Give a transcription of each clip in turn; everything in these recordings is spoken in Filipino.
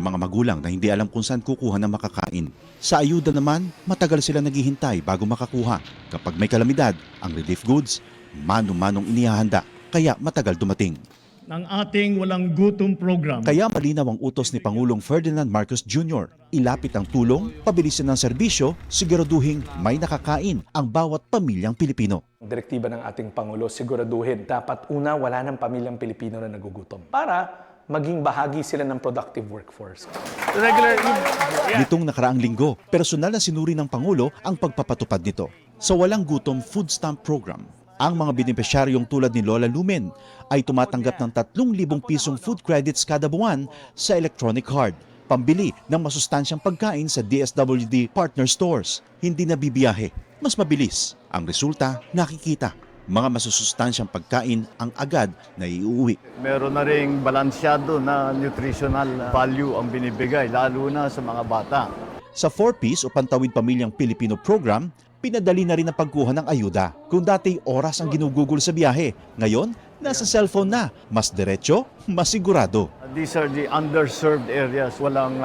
mga magulang na hindi alam kung saan kukuha ng makakain. Sa ayuda naman, matagal sila naghihintay bago makakuha. Kapag may kalamidad, ang relief goods, mano-manong inihahanda, kaya matagal dumating. Ng ating walang gutom program. Kaya malinaw ang utos ni Pangulong Ferdinand Marcos Jr. Ilapit ang tulong, pabilisin ang serbisyo, siguraduhin may nakakain ang bawat pamilyang Pilipino. Direktiba ng ating Pangulo, siguraduhin dapat una wala ng pamilyang Pilipino na nagugutom para maging bahagi sila ng productive workforce. Nitong nakaraang linggo, personal na sinuri ng Pangulo ang pagpapatupad nito. Sa Walang Gutom Food Stamp Program, ang mga benepisyaryong tulad ni Lola Lumen ay tumatanggap ng 3,000 pisong food credits kada buwan sa electronic card, pambili ng masustansyang pagkain sa DSWD partner stores. Hindi na bibiyahe, mas mabilis. Ang resulta, nakikita. Mga masusustansyang pagkain ang agad na iuwi. Meron na ring balansyado na nutritional value ang binibigay, lalo na sa mga bata. Sa 4Ps o Pantawid Pamilyang Pilipino program, pinadali na rin ang pagkuha ng ayuda. Kung dati oras ang ginugugol sa biyahe, ngayon nasa cellphone na. Mas diretso, mas sigurado. These are the underserved areas. Walang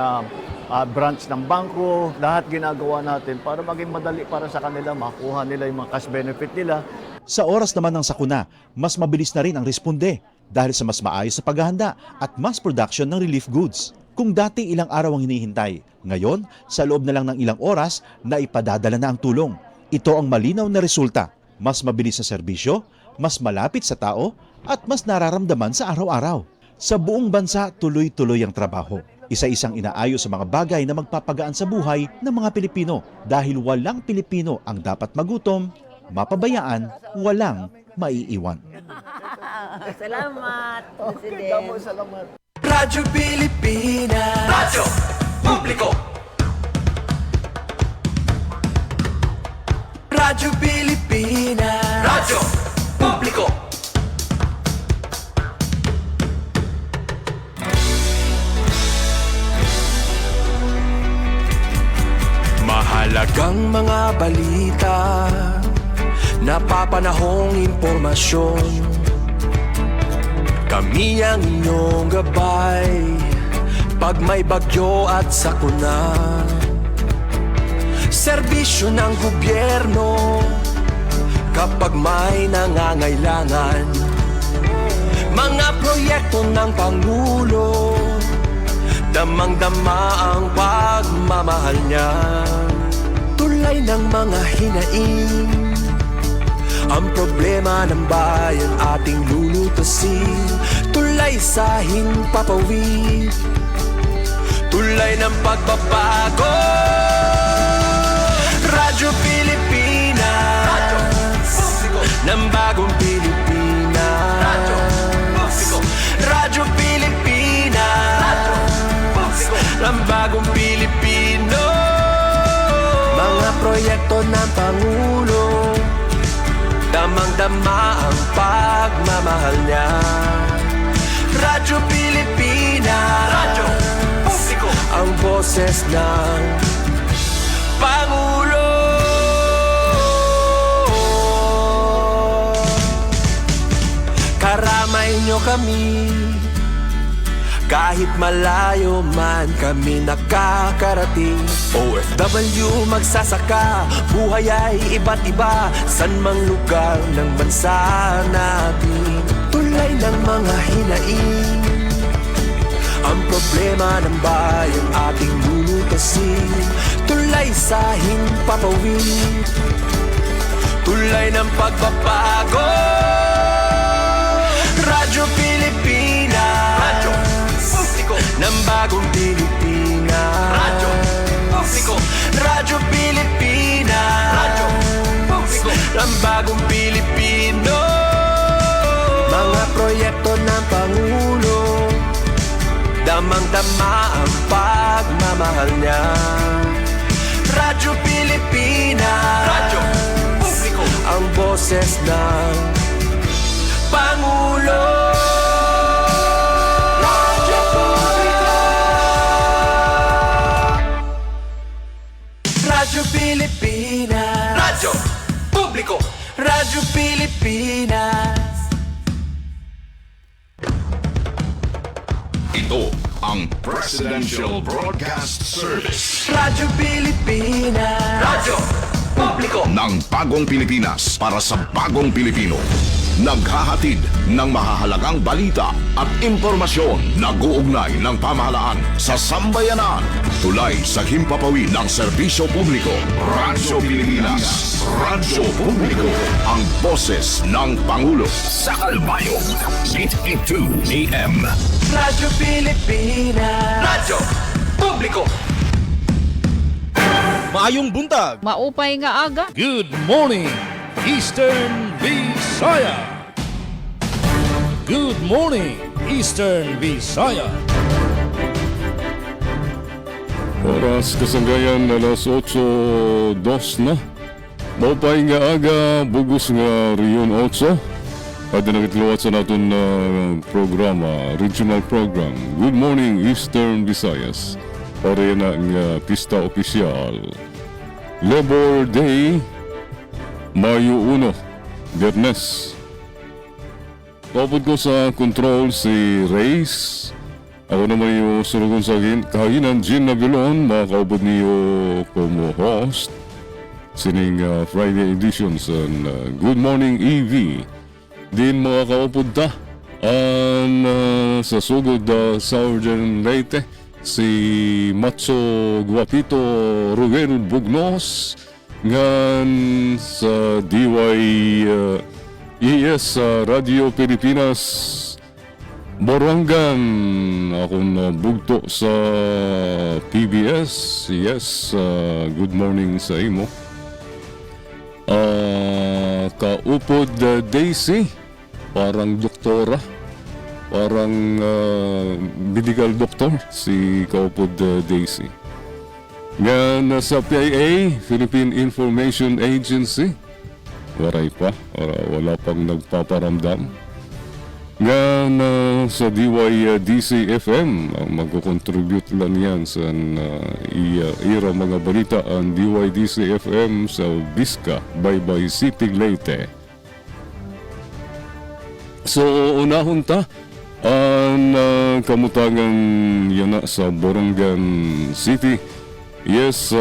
branch ng bangko. Lahat ginagawa natin para maging madali para sa kanila, makuha nila yung mga cash benefit nila. Sa oras naman ng sakuna, mas mabilis na rin ang responde dahil sa mas maayos sa paghahanda at mass production ng relief goods. Kung dati ilang araw ang hinihintay, ngayon sa loob na lang ng ilang oras na ipadadala na ang tulong. Ito ang malinaw na resulta. Mas mabilis sa serbisyo, mas malapit sa tao, at mas nararamdaman sa araw-araw. Sa buong bansa, tuloy-tuloy ang trabaho. Isa-isang inaayos sa mga bagay na magpapagaan sa buhay ng mga Pilipino dahil walang Pilipino ang dapat magutom, mapabayaan, walang maiiwan. Salamat, President. Salamat. Radyo Pilipinas. Radyo Publiko. Radyo Pilipinas. Radyo Publiko. Mahalagang mga balita, napapanahong impormasyon. Kami ang inyong gabay pag may bagyo at sakuna. Serbisyo ng gobyerno kapag may nangangailangan. Mga proyekto ng Pangulo, damang-dama ang pagmamahal niya. Tulay ng mga hinaing, ang problema ng bayan ating lulutasin. Tulay sa himpapawid, tulay ng pagbabago. Radyo Pilipinas, Radyo Publiko, ng bagong Pilipinas. Radyo Publiko, Radyo Pilipinas, Radyo Publiko, ng bagong Pilipino. Mga proyekto ng Pangulo, damang-dama ang pagmamahal niya. Radyo Pilipinas, Radyo Publiko, ang boses ng Pangulo. Karamay niyo kami, kahit malayo man kami nakakarating. OFW magsasaka, buhay ay iba't iba, san mang lugar ng bansa natin. Tulay ng mga hinaing, ang problema ng bayan ating lulutasin. Tulay sa himpapawid, tulay ng pagbabago. Radyo Pilipinas, Radyo Publiko, ng bagong Pilipinas. Radyo Publiko, Radyo Pilipinas, Radyo Publiko, ng bagong Pilipino. Mga proyekto ng Pangulo, damang-dama ang pagmamahal niya. Radyo Pilipinas, Radyo Publiko, ang boses ng Pangulo. Radyo Publiko, Radyo Pilipinas, Radyo Publiko, Radyo Pilipinas. Ito ang Presidential Broadcast Service Radyo Pilipinas. Radyo Publiko. ng Bagong Pilipinas para sa Bagong Pilipino. Naghahatid ng mahahalagang balita at impormasyon na guugnay ng pamahalaan sa sambayanan. Tulay sa himpapawid ng serbisyo publiko. Radyo Pilipinas. Radyo Publiko. Ang boses ng Pangulo. Sa Kalbayog. 882 AM. Radyo Pilipinas. Radyo Publiko. Maayong buntag. Maupay nga aga. Good morning, Eastern Visaya. Good morning, Eastern Visaya. Oras kasanggayan alas 8:02 na. Maupay nga aga, bugos nga Riyon 8. At nakitluwat sa natin na programa, regional program. Good morning, Eastern Visayas. Para yan ang pista opisyal. Labor Day, Mayo 1, Biyernes. Kapod ko sa control si Reyes. Ako naman yung sulugon sa kahinan, Jean Nabilon. Makakaupod niyo como host. Sining Friday editions and Good Morning EV. Din makakaupod ta ang sa sugod Southern Leyte. Si Matso Guapito Ruel Bugnos ngan sa DYES Radio Pilipinas Borangan akong bugto sa PBS. Yes, good morning sa imo. Kaupod Daisy, parang doktora. Parang medical doctor si Kaupod Daisy. Nga nasa PIA, Philippine Information Agency. Waray pa, wala pang nagpaparamdam. Nga na sa DYDC FM, magkukontribute lang yan sa ira mga balita ang DYDC FM sa Vizca, Baybay City, Leyte. So, unahon ta ang kamutangan yan sa Borongan City. Yes,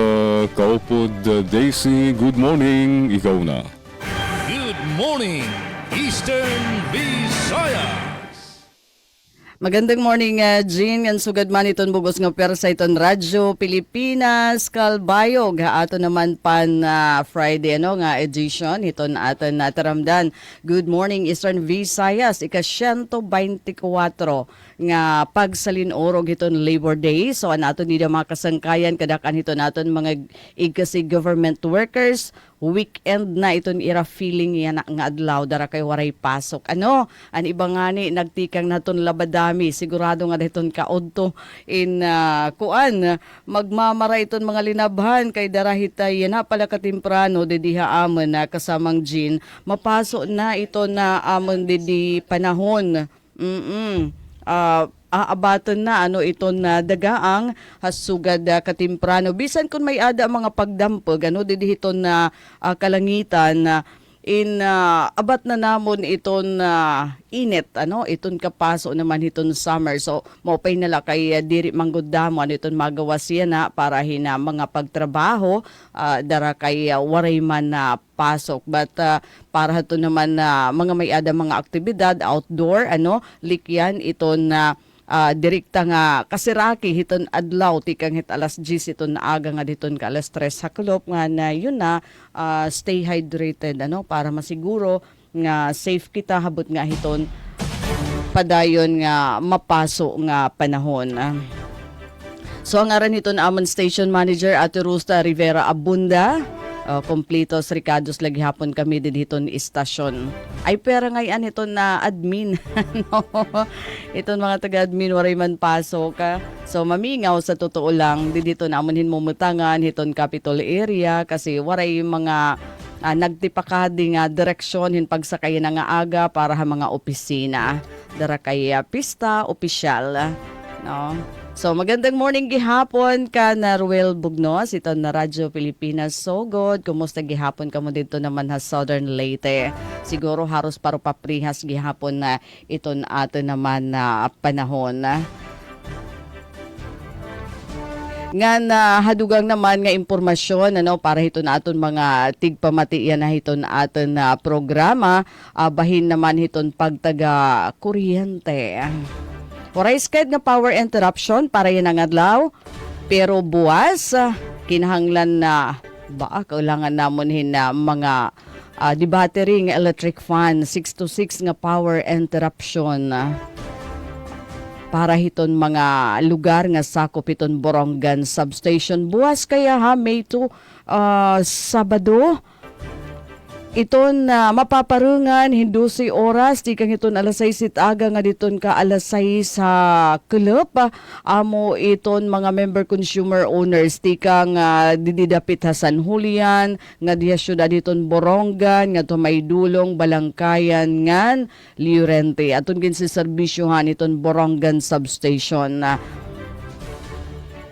Kaupod Daisy, good morning. Ikaw na. Good morning, Eastern Visaya. Magandang morning, Jean. Yan sugad man iton bugos nga persa iton Radyo Pilipinas, Kalbayog. Ato naman pan Friday nga edition. Iton aton nataramdan. Good morning, Eastern Visayas. Ika-124 nga pagsalinurog iton Labor Day. So, ato nila mga kasangkayan, kadakan ito naton mga igkasi government workers. Weekend na iton ira feeling yan nga adlaw dara kay waray pasok. An iba nga ni nagtikang naton labadami sigurado nga dahiton kaodto in kuan magmamara iton mga linabhan kay dara hitay na pala katimprano didiha amon na kasamang Jean mapaso na ito na amon didi panahon. Aabaton na ito na dagaang hasugad katimprano bisan kun may ada mga pagdampog didihito na kalangitan in abat na namon iton init iton kapaso naman iton summer so maupay nala kay diri manggudamo iton magawas yan na para hina mga pagtrabaho dara kay waray man na pasok but para hato naman na mga may ada mga aktibidad outdoor likyan iton na direkta nga kasiraki hiton adlaw tikang hit alas 10 iton na aga nga diton ka alas 3 hakulop nga na yun na stay hydrated para masiguro nga safe kita habot nga hiton padayon nga mapaso nga panahon. So ang aran hiton amon station manager Ate Rusta Rivera Abunda. Kompletos Ricados lagi hapon kami dito ni istasyon. Ay pera ngayon ito na admin. Itong mga taga-admin waray man pasok. So mamingaw sa totoo lang dito namon hinmumutangan hiton Capitol area kasi waray mga nagtipakadi nga direksyon hin pagsakay na nga aga para ha mga opisina. Dara kay pista opisyal. No? So magandang morning gihapon ka na Ruel Bugnos, ito na Radyo Pilipinas. So good, kumusta gihapon ka mo dito naman ha Southern Leyte. Siguro haros paro paprihas gihapon na ito na ato naman na panahon. nga na hadugang naman nga impormasyon ano para hito na aton mga tigpamatian na hito na aton na programa bahin naman hiton pagtaga kuryente. Oray sked nga power interruption para yan ang adlaw pero buwas kinahanglan na ba kailangan namon hin na mga di battery nga electric fan 6 to 6 nga power interruption para hiton mga lugar nga sakop hiton Borongan substation buwas kaya ha May 2 Sabado iton mapaparungan hindusi oras di kang iton alas 6 aga nga diton ka alas 6 sa club amo iton mga member consumer owners di kang dididapit ha San Julian nga diha syudad diton Borongan nga to may dulong Balangkayan ngan Liurente aton gin si serbisyohan iton Borongan substation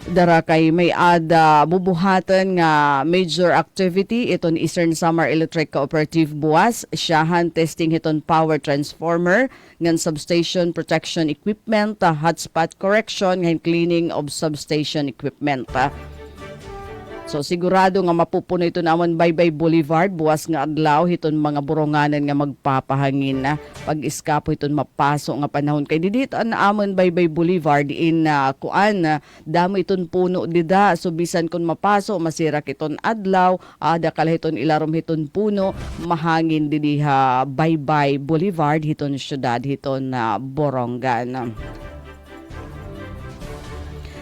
dara kay may ada bubuhatan nga major activity iton Eastern Samar Electric Cooperative buwas siyahan testing hiton power transformer ngan substation protection equipment hotspot correction ngan cleaning of substation equipment so sigurado nga mapupuno ito naman Baybay Boulevard buwas nga adlaw hiton mga boronganan nga magpapahangin na pag iskapo hiton mapaso nga panahon kay didit an amon Baybay Boulevard in kuan damo iton puno dida so bisan kun mapaso masira kiton adlaw ada kala hiton ilarom hiton puno mahangin didiha Baybay Boulevard hiton syudad hiton Borongan.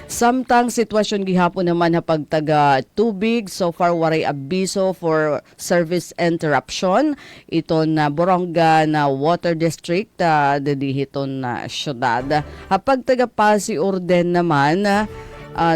Samtang sitwasyon gihapon naman na pagtaga tubig, so far waray abiso for service interruption. Iton na Borongan na Water District, dedihiton na syudad. Hapag taga Pasi Orden naman,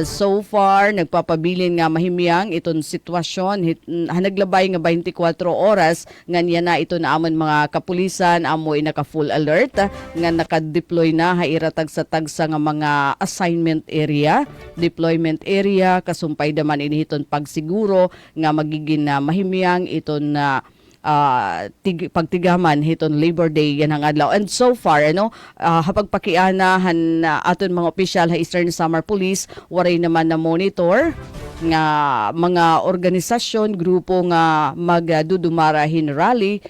so far, nagpapabilin nga mahimyang iton sitwasyon. Naglabay nga 24 oras, nga niya na ito na amon mga kapulisan, amoy naka-full alert, nga naka-deploy na, hairatag sa tagsa nga mga assignment area, deployment area, kasumpay naman inihiton pagsiguro, nga magiging na mahimyang iton na pagtigaman hiton Labor Day yan ang adlaw and so far hapag pakianahan aton mga opisyal ha Eastern Samar Police waray naman na monitor nga mga organisasyon grupo nga magdudumarahin rally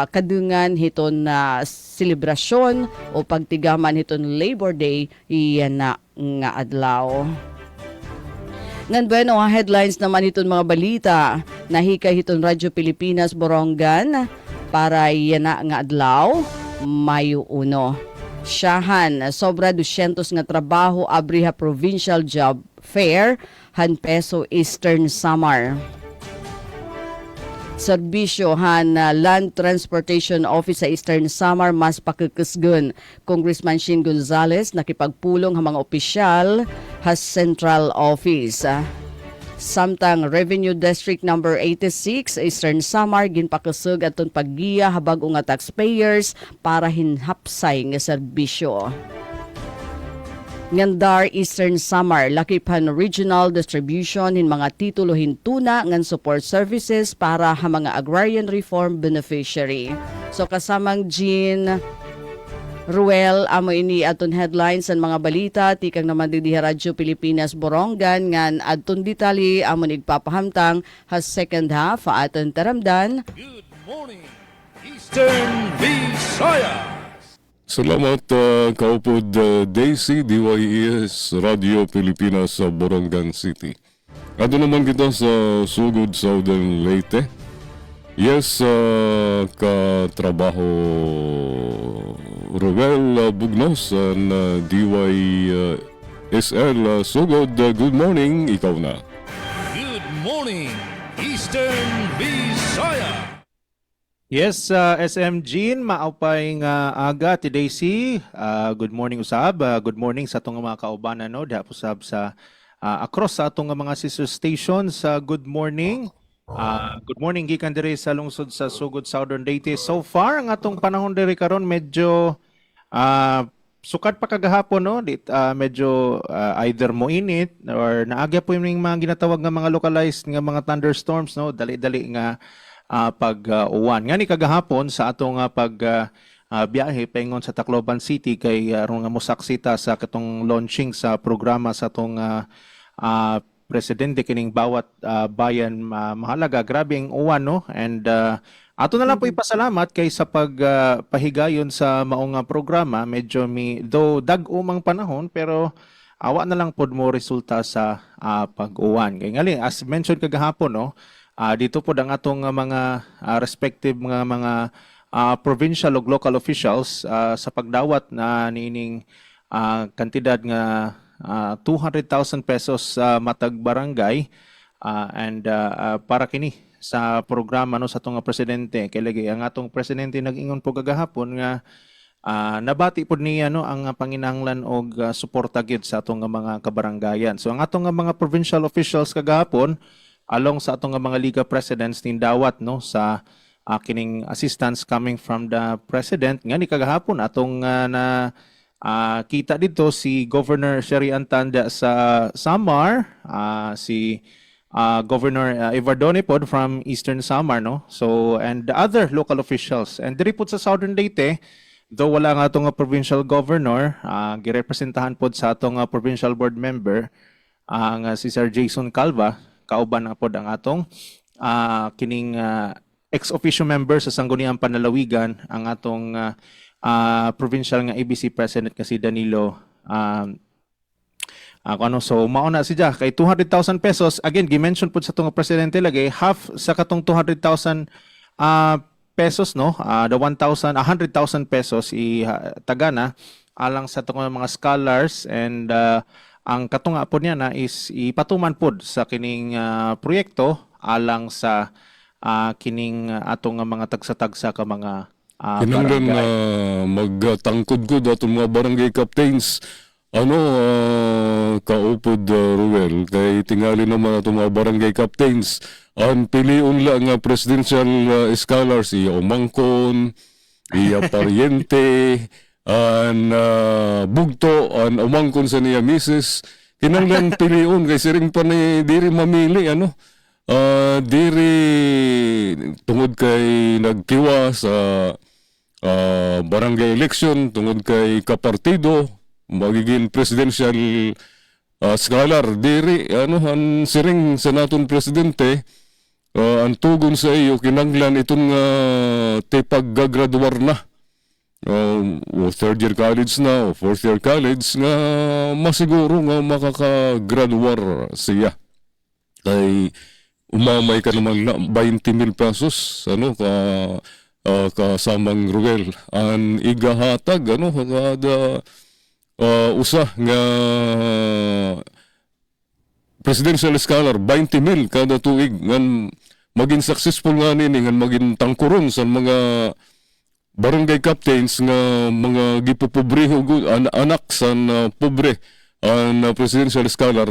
kadungan hiton na selebrasyon o pagtigaman hiton Labor Day iyan na nga adlaw. Ngan bueno, headlines naman iton mga balita. Nahikay hiton Radyo Pilipinas Borongan para yan na nga adlaw, Mayo 1. Siyahan, sobra 200 nga trabaho abriha Provincial Job Fair, Hanpeso Eastern Samar. Serbisyo han Land Transportation Office sa Eastern Samar mas pakikisgun. Congressman Shin Gonzales nakipagpulong ang mga opisyal has Central Office. Samtang Revenue District number 86 Eastern Samar ginpakisug aton paggiya habag nga taxpayers para hinhapsay nga serbisyo. Ngandar Eastern Samar lakipan regional distribution hin mga titulo hintuna ngan support services para ha mga agrarian reform beneficiary. So kasamang Jean Ruel amo ini aton headlines ang mga balita tikang naman didiha Radyo Pilipinas Borongan ngan adton ditali amo nigpapahamtang has second half aton taramdan. Good morning, Eastern Visayas. Salamat kaupod Daisy, DYES Radio Pilipinas sa Borongan City. Ato naman kita sa Sugod, Southern Leyte. Yes, katrabaho Roel Bugnos na DYSL Sugod. Good morning, ikaw na. Good morning, Eastern Visayas. Yes, SM Jean, maupay nga aga ti Daisy. Good morning usab. Good morning sa atong mga kaubanan no, diha usab sa across sa atong mga sister stations. Good morning. Good morning gikan diri sa lungsod sa Sugod, Southern Leyte. So far ang atong panahon diri karon medyo sukat pa kagahapon no, medyo either moinit or naagya po yung mga ginatawag nga mga localized nga mga thunderstorms no, dali-dali nga pag-uwan. Nga ni kagahapon sa atong biyahe paingon sa Tacloban City kay aron nga mosaksita sa katong launching sa programa sa atong presidente kining bawat bayan mahalaga. Grabe ang uwan, no? And ato na lang po ipasalamat kay sa pagpahigayon sa maong programa. Medyo though dag-umang panahon, pero awa na lang pod mo resulta sa pag-uwan. Kaya ngali, as mentioned kagahapon, no? Dito po ang atong mga respective mga provincial o local officials sa pagdawat na nining kantidad nga 200,000 pesos sa matag barangay and para kini sa programa no sa atong presidente. Kay lagi ang atong presidente nag-ingon po kagahapon nga nabati po niya no ang panginahanglan og suporta gyud sa atong mga kabarangayan. So ang atong mga provincial officials kagahapon along sa atong mga liga presidents nindawat no sa kining assistance coming from the president nga ni kagahapon atong kita dito si Governor Sherry Antanda sa Samar, si Governor Ivardone pod from Eastern Samar, no? So and the other local officials and diri pod sa Southern Leyte, though wala nga atong provincial governor, girepresentahan pod sa atong provincial board member ang si Sir Jason Calva, kauban na pod ang atong kining ex-officio member sa Sangguniang Panlalawigan, ang atong provincial nga ABC president kasi Danilo so mauna siya kay 200,000 pesos again gi-mention pud sa tong presidente lagi half sa katong 200,000 pesos no the 100,000 pesos tagana alang sa tong mga scholars and ang katunga po niya na is ipatuman pod sa kining proyekto alang sa kining atong mga tagsa-tagsa ka mga Kinanglan na magtangkod ko datong mga barangay captains. Kaupod Ruel, kay tingali naman itong mga barangay captains. Ang piliun lang nga presidential scholars, iya umangkon, iya pariente, an bugto, an umangkon sa niya misis. Kinanglan piliun, kay siring pa ni diri mamili, diri tungod kay nagkiwa sa barangay election, tungod kay kapartido, magiging presidential scholar, diri, ang siring sa naton presidente, ang tugon sa iyo, kinanglan itong paggagraduar na, o third year college na, o fourth year college, nga masiguro nga makakagraduar siya. Kay umamay ka naman na 20,000 pesos, kasamang Ruel an igahatag kada usa nga presidential scholar 20,000 kada tuig ngan maging successful nga nini ngan maging tangkuron sa mga barangay captains nga mga gipopobreho anak sa pobre an presidential scholar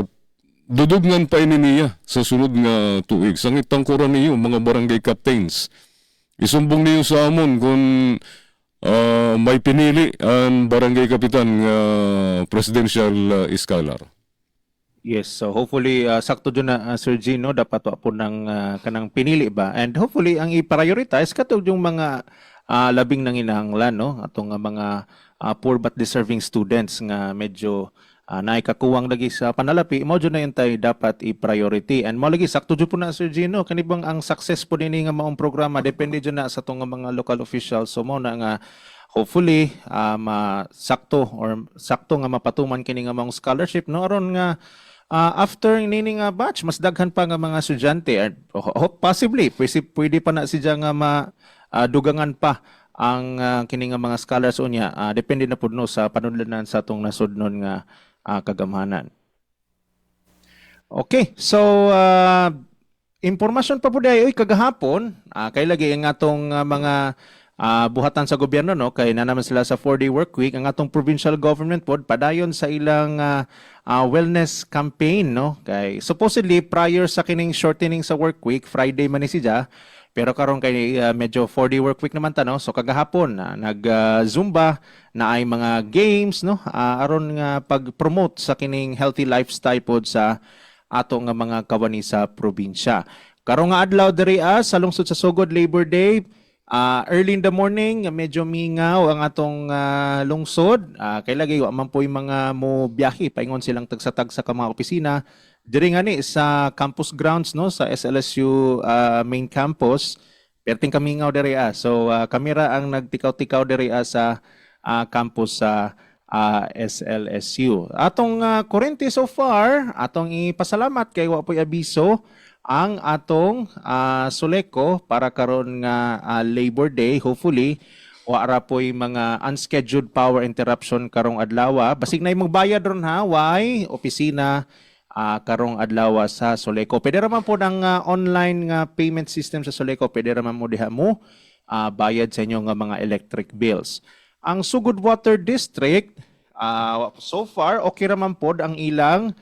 dudugngan pa ini niya sa sunod nga tuig sangit tangkuran niyo mga barangay captains. Isumbong niyo sa amon kung may pinili ang barangay kapitan presidential scholar. Yes, so hopefully sakto dyan na Sir Gino dapat po ng kanang pinili ba and hopefully ang i-prioritize katong yung mga labing nanginahanglan no atong mga poor but deserving students nga medyo naikakuwang lagi sa panalapi mo na yun tayo dapat i-priority and mo lagi sakto dyan po na Sir Gino kanibang ang success po nini nga maong programa depende dyan na sa itong mga local officials so mo na nga hopefully sakto nga mapatuman kini nga maong scholarship no aron nga after nini nga batch mas daghan pa nga mga estudyante possibly pwede pa na siya nga dugangan pa ang kini nga mga scholars unya depende na pud no sa panudlanan sa atong nasudnon nga kagamhanan. Okay, so impormasyon pa po dahil kagahapon, kay lagi ang atong mga buhatan sa gobyerno no kay na naman sila sa 4-day work week ang atong provincial government pod padayon sa ilang wellness campaign no kay supposedly prior sa kining shortening sa work week Friday man ni siya pero karon kay medyo 4-day work week naman ta no so kagahapon nag-zumba na ay mga games no aron nga pag-promote sa kining healthy lifestyle pod sa ato nga mga kawani sa probinsya. Karong nga adlaw diri sa lungsod sa Sugod Labor Day, early in the morning medyo mingaw ang atong lungsod. Kay lagi wa man po yung mga mo biyahe paingon silang tagsatag sa mga opisina diri nga ni sa campus grounds no sa SLSU main campus. Perting kamingaw diri So kamera ang nagtikaw-tikaw diri sa campus sa SLSU. Atong kurente so far, atong ipasalamat kay wa po'y abiso ang atong Soleco para karon nga Labor Day. Hopefully wara po'y mga unscheduled power interruption karong adlaw. Basig na magbayad ron ha, why opisina karong adlaw sa Soleco. Pwede raman po ng online nga payment system sa Soleco. Pwede raman mo diha mo bayad sa inyo nga mga electric bills. Ang Sugod Water District, so far okay raman po ang ilang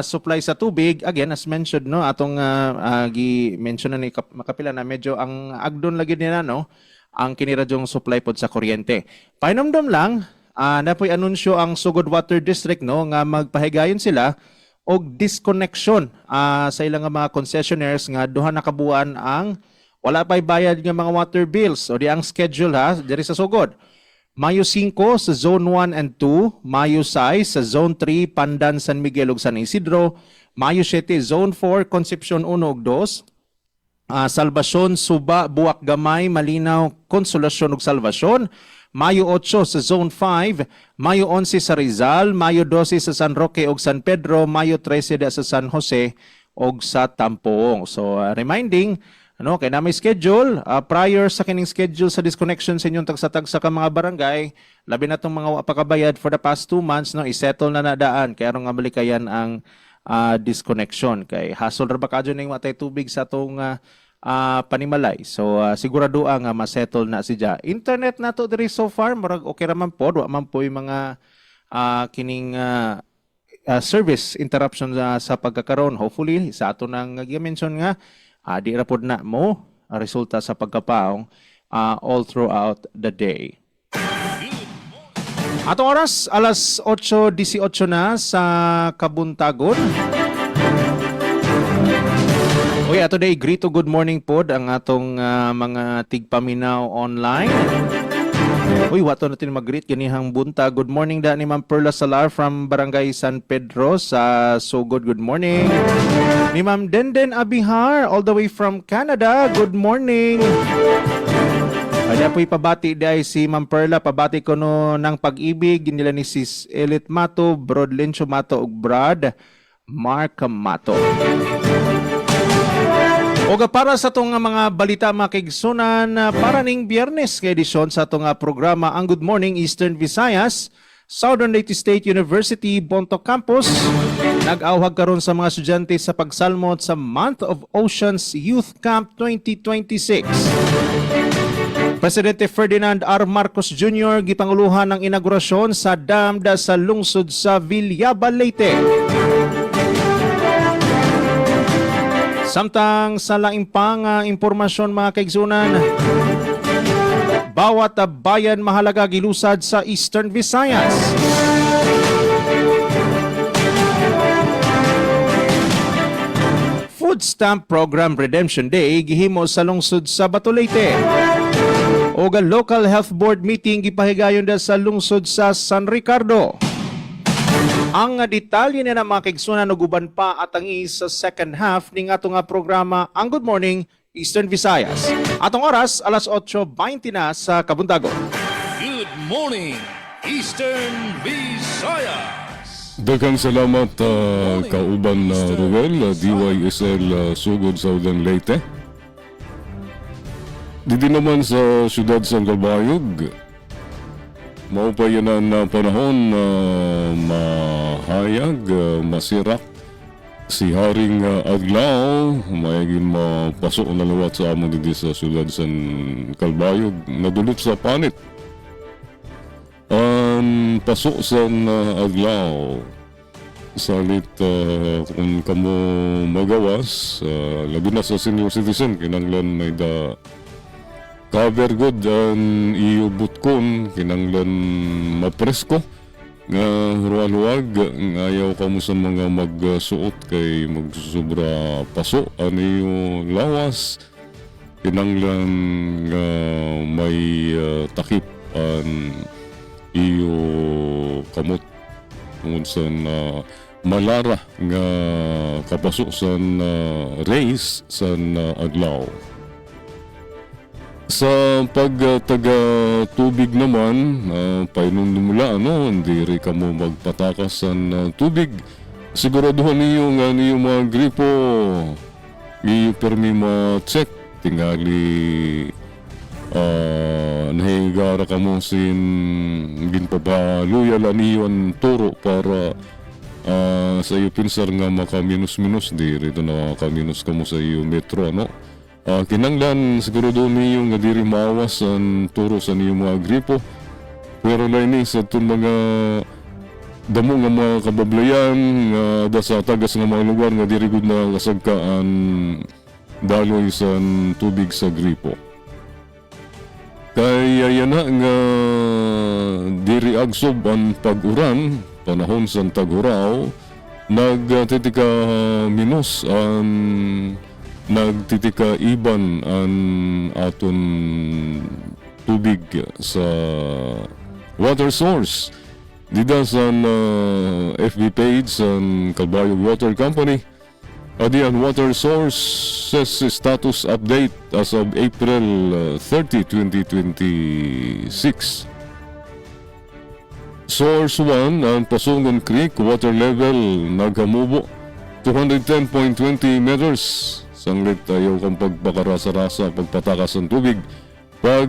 supply sa tubig. Again, as mentioned no, atong gi-mention na ni Makapila na medyo ang agdon lagi nila no, ang kiniradyong supply pod sa kuryente. Painomdom lang, napoy anunsyo ang Sugod Water District no nga magpahigayon sila og disconnection sa ilang mga concessionaires nga duha na kabuan ang wala pay bayad nga mga water bills o di ang schedule ha diri sa Sugod. Mayo 5 sa Zone 1 and 2, Mayo 6 sa Zone 3 Pandan, San Miguel ug San Isidro, Mayo 7 Zone 4 Concepcion 1 ug 2, Salvacion, Suba, Buwak Gamay, Malinaw, Consolacion ug Salvacion. Mayo 8 sa Zone 5, Mayo 11 sa Rizal, Mayo 12 sa San Roque ug San Pedro, Mayo 13 sa San Jose ug sa Tampoong. So reminding, ano, kay na may schedule, prior sa kining schedule sa disconnection sa inyong tagsa-tagsa ka mga barangay, labi na itong mga pakabayad for the past 2 months, no, isettle na nadaan, kaya nga malikayan ang disconnection. Kay hasol ra ba kadyo ning matay tubig sa atong panimalay. So sigurado ang masettle na siya. Internet na to diri so far, murag okay raman po, wa man po yung mga kining service interruption sa pagkakaroon. Hopefully sa ato nang gi-mention nga di ra pod na mo resulta sa pagkapaong all throughout the day. Atong oras, alas 8:18 na sa Kabuntagon. Okay, ato day, grito good morning pod ang atong mga tigpaminaw online. Uy, wato natin mag-greet ganihang bunta. Good morning da ni Ma'am Perla Salar from Barangay San Pedro sa Sugod. Good morning. Ni Ma'am Denden Abihar all the way from Canada. Good morning. Kaya po'y pabati dahil si Ma'am Perla, pabati ko no ng pag-ibig nila ni Sis Elit Mato, Brod Lencho Mato ug Brad Mark Mato. Oga para sa itong mga balita makigsunan para ning Biyernes nga edisyon sa itong programa ang Good Morning Eastern Visayas, Southern Leyte State University, Bontoc Campus. Nag-awhag karon sa mga estudyante sa pagsalmot sa Month of Oceans Youth Camp 2026. Presidente Ferdinand R. Marcos Jr. gipanguluhan ng inaugurasyon sa damda sa lungsod sa Villaba, Leyte. Samtang sa laing pang impormasyon mga kaigsunan, bawat bayan mahalaga gilusad sa Eastern Visayas. Food Stamp Program Redemption Day gihimo sa lungsod sa Bato, Leyte. O local health board meeting gipahigayon da sa lungsod sa San Ricardo. Ang detalye na mga kaigsunan ug uban pa at ang sa second half ning atong programa ang Good Morning Eastern Visayas. Atong oras alas 8:20 na sa Kabuntagon. Good morning, Eastern Visayas. Daghang salamat kauban Ruel, DYSL Sugod Southern Leyte. Dito naman sa siyudad San Cabayog, maupayanan na panahon na mahayag, masirak si Haring Adlaw, mayagin mapasok na luwat sa amon dito sa siyudad San Calbayog, nadulot sa panit. Pasok sa Adlaw, salit kung kamo magawas, labi na sa senior citizen, kinanglan may da cover good ang iubutkon, kinanglan mapresko nga huwag ayaw ka mo sa mga magsuot kay magsusubra paso ano yung lawas, kinanglan may takip ang iyo kamot tungod sa malara nga kapasok sa race sa adlaw. Sa pagtaga tubig naman, painom mula hindi rin ka mo magpatakas sa tubig. Siguraduhan niyo nga niyo mga gripo, iyo permi ma-check, tingali nahigara ka mo sin ginpabaluyal niyo ang turo para sa iyo pinsar nga maka-minus-minus, di rito na maka-minus ka mo sa iyo metro, kinanglan siguro doon niyo nga diri maawas ang turo sa niyo mga gripo. Pero lain sa itong mga damo nga mga kabablayan nga da sa tagas nga mga lugar nga diri gud na kasagkaan daloy sa tubig sa gripo. Kaya yan na nga diri agsob ang pag-uran panahon sa tag-uraw, nagtitika minus ang nagtitika iban ang aton tubig sa water source. Dida sa FB page sa Calbayog Water Company, adi ang water sources status update as of April 30, 2026. Source 1, ang Pasungon Creek water level naghamubo 210.20 meters. Sanglit tayo kang pagpakarasa-rasa, pagpatakas ng tubig. Pag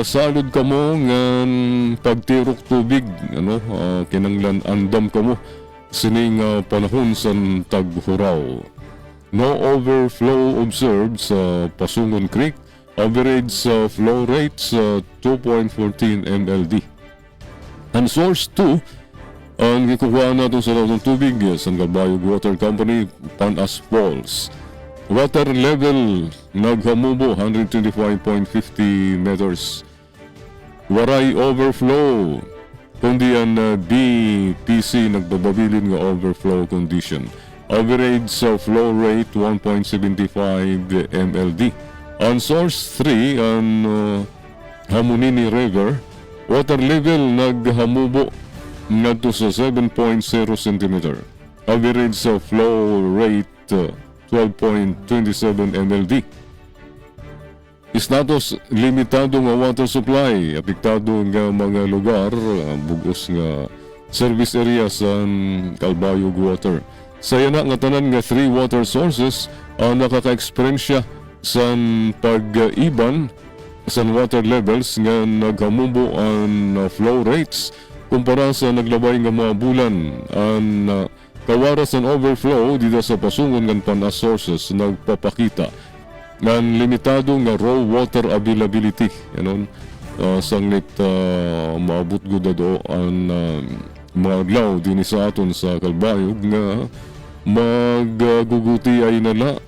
salud ka mo ng pagtirok tubig, kinanglan andam ka mo sining panahon sa taghuraw. No overflow observed sa Pasungon Creek. Average flow rate sa 2.14 MLD. And source 2, ang ikukuha natin sa law ng tubig sa Calbayog Water Company, Panas Falls. Water level naghamubo 125.50 meters. Waray overflow, kundi ang BPC nagbababilin nga overflow condition. Average flow rate 1.75 MLD. On source 3, ang Hamunini River, water level naghamubo ngadto sa 7.0 cm. Average flow rate 12.27 MLD. Status limitado nga water supply, apektado nga mga lugar, bugos nga service area sa Calbayog Water. Saya na nga tanan nga 3 water sources ang nakaka-eksperyensya sa pag-iban sa water levels nga naghamubo ang flow rates kumpara sa naglabay nga mga bulan. Ang kawaras ng overflow dito sa Pasungon ng Panas sources nagpapakita ng limitado nga raw water availability. Sanglit maabot gud do ang mga adlaw din sa aton sa Calbayog nga magguguti ay nala,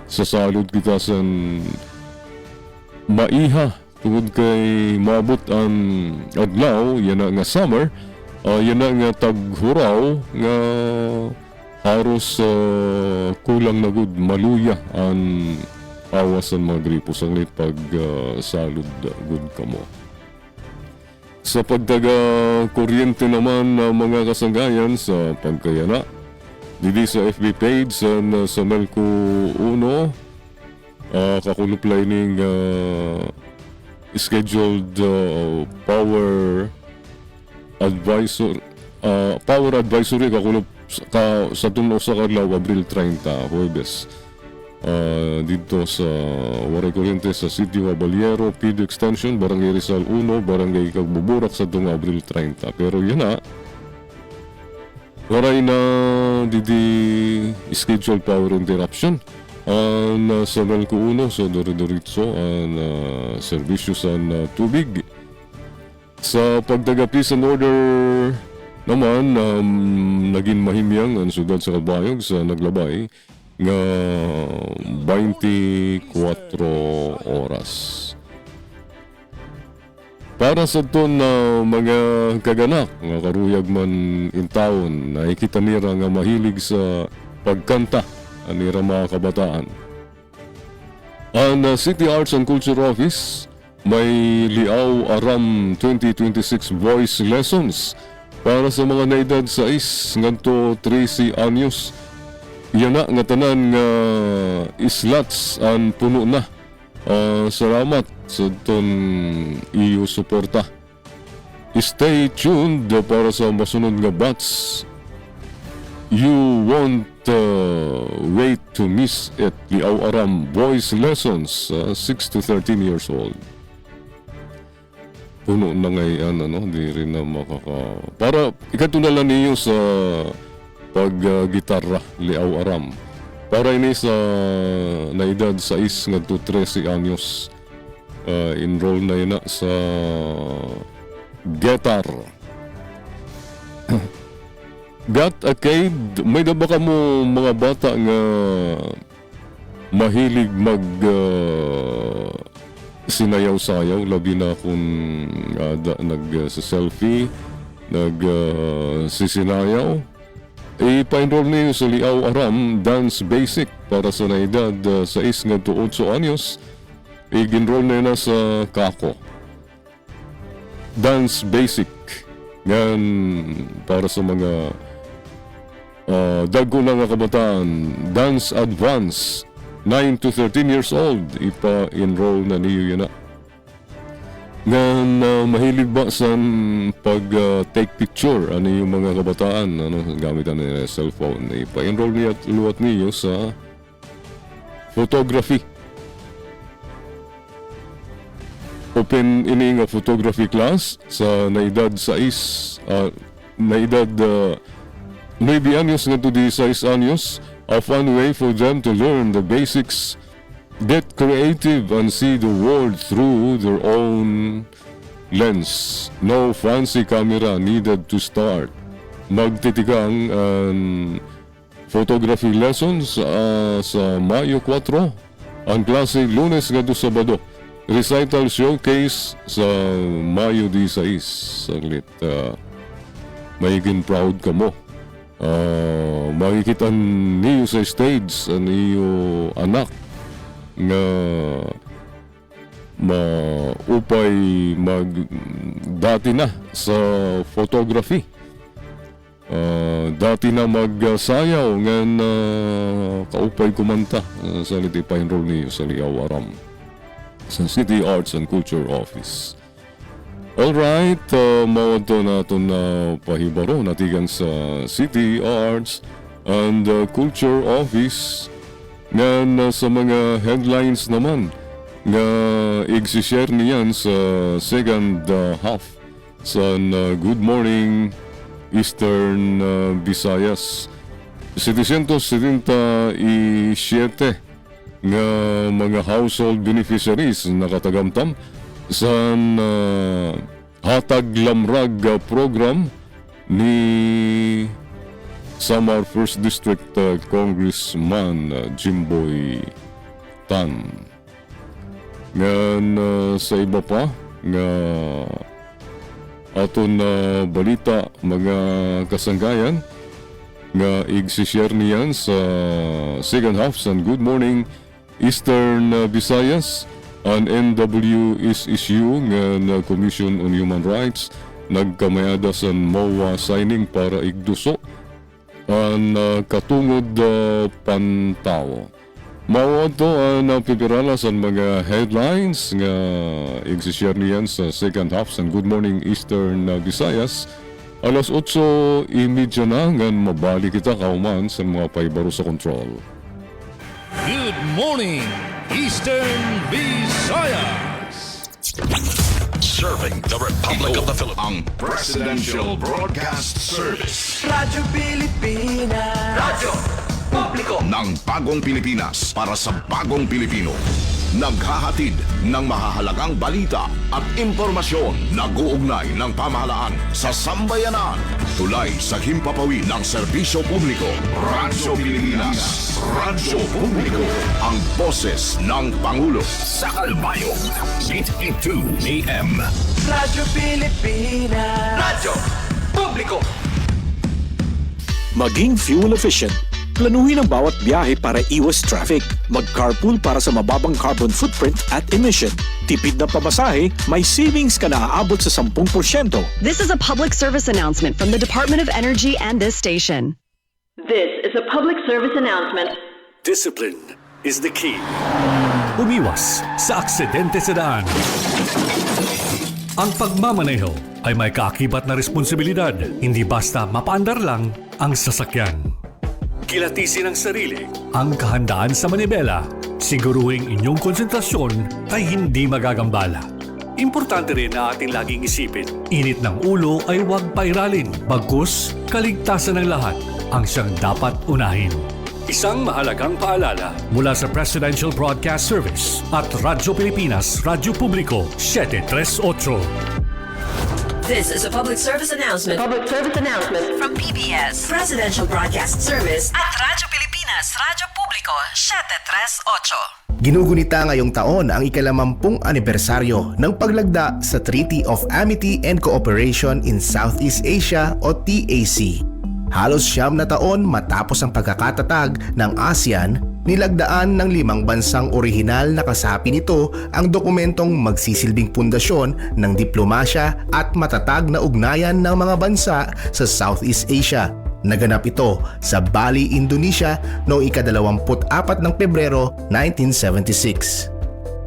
sasalod kita sa maiha tungod kay maabot ang adlaw, yan nga summer. Yan nga taghuraw nga haros kulang na gud maluya ang awas ng mga gripo sanglit pag salud gud kamo. Sa pagdaga kuryente naman ng mga kasanggayan sa pagkayana, dili sa FB page sa Melco 1, kakulop lining scheduled power advisory kakulop sa tuno sa kadlaw Abril 30, Huwebes. Dito sa waray kuryente sa City of Abaliero, PD Extension, Barangay Rizal 1, Barangay Kagbuburak sa tuno Abril 30. Pero yan na, waray na didi scheduled power interruption sa Melco 1, so dori-doritso ang serbisyo sa tubig. Sa pagdagapi sa order naman, naging mahimyang ang sudad sa Calbayog sa naglabay nga 24 oras. Para sa ito na mga kaganak, nga karuyag man in town, nakikita nira nga mahilig sa pagkanta nira mga kabataan. Ang City Arts and Culture Office may Liaw Aram 2026 voice lessons para sa mga naedad sa ngadto 13 anyos. Yan na nga tanan nga islats ang puno na. Salamat sa ton iyo suporta. Stay tuned para sa masunod nga batch. You won't wait to miss it. Liaw Aram Voice Lessons, 6 to 13 years old. Puno na ngayon, di rin na para ikatuna lang niyo sa pag-gitarra, Liaw Aram. Para ini sa naedad sa nga to 13 anyos. Enroll na yun sa guitar. Got a Cade, may na baka mo mga bata nga mahilig sinayaw-sayaw, labi na kung nag-selfie, sisinayaw. Pa-enroll niyo sa Liaw Aram Dance Basic para sa naedad sa 6 to 8 anyos. I-enroll na sa Kako. Dance Basic. Yan para sa mga dago na nga kabataan. Dance Advance 9 to 13 years old. Ipa-enroll na niyo yun na. Mahilig ba sa pag-take picture? Ano yung mga kabataan? Gamit na cellphone. Ipa-enroll niya at luwat niyo sa photography. Open ini nga photography class sa naedad 6 naedad 9 anyos nga to 16 anyos. A fun way for them to learn the basics, get creative, and see the world through their own lens. No fancy camera needed to start. Magtitigang photography lessons sa Mayo 4. Ang klase Lunes nga to Sabado. Recital showcase sa Mayo 16. Saglit, magiging proud ka mo. Makikita niyo sa stage ang iyo anak nga maupay dati na sa photography. Dati na magsayaw nga kaupay kumanta sa pa-enroll niyo sa Liaw Aram sa City Arts and Culture Office. Alright, mawadto nato na pahibaro natigan sa City Arts and Culture Office. Nga sa mga headlines naman nga i-share niyan sa second half sa Good Morning Eastern Visayas. 777 nga mga household beneficiaries nakatagamtam sa Hatag Lamrag program ni Samar 1st District Congressman Jimboy Tan. Ngan sa iba pa nga aton balita mga kasanggayan nga i-share niyan sa second half sa Good Morning Eastern Visayas. Ang NWSSU nga Commission on Human Rights nagkamayada sa MOA signing para igduso ang katungod pantaw. Mao to ang pipirala sa mga headlines nga i-share niyan sa second half sa Good Morning Eastern Visayas. Alas 8:30 na nga mabalik kita kauman sa mga paibaro sa control. Good morning, Eastern Visayas. Serving the Republic of the Philippines. Ang Presidential Broadcast Service. Radyo Pilipinas. Radyo Publiko Ng bagong Pilipinas para sa bagong Pilipino. Naghahatid ng mahahalagang balita at impormasyon na guugnay ng pamahalaan sa sambayanan. Tulay sa himpapawid ng serbisyo publiko. Radyo Pilipinas. Radyo Publiko. Ang boses ng Pangulo. Sa Kalbayo. 82 AM. Radyo Pilipinas. Radyo Publiko. Maging fuel efficient, Planuhin ang bawat biyahe para iwas traffic. Mag-carpool para sa mababang carbon footprint at emission. Tipid na pamasahe, may savings ka na aabot sa 10%. This is a public service announcement from the Department of Energy and this station. This is a public service announcement. Discipline is the key. Umiwas sa aksidente sa daan. Ang pagmamaneho ay may kaakibat na responsibilidad, hindi basta mapaandar lang ang sasakyan. Kilatisin ang sarili, ang kahandaan sa manibela, siguruhing inyong konsentrasyon ay hindi magagambala. Importante rin na ating laging isipin, init ng ulo ay huwag pairalin, bagkus kaligtasan ng lahat ang siyang dapat unahin. Isang mahalagang paalala mula sa Presidential Broadcast Service at Radyo Pilipinas, Radyo Publiko 738. This is a public service announcement. Public service announcement from PBS, Presidential Broadcast Service at Radyo Pilipinas, Radyo Publiko 738. Ginugunita ngayong taon ang ika-50 anibersaryo ng paglagda sa Treaty of Amity and Cooperation in Southeast Asia o TAC. Halos 9 na taon matapos ang pagkakatatag ng ASEAN, nilagdaan ng 5 bansang orihinal na kasapi nito ang dokumentong magsisilbing pundasyon ng diplomasya at matatag na ugnayan ng mga bansa sa Southeast Asia. Naganap ito sa Bali, Indonesia noong ika-24 ng Pebrero 1976.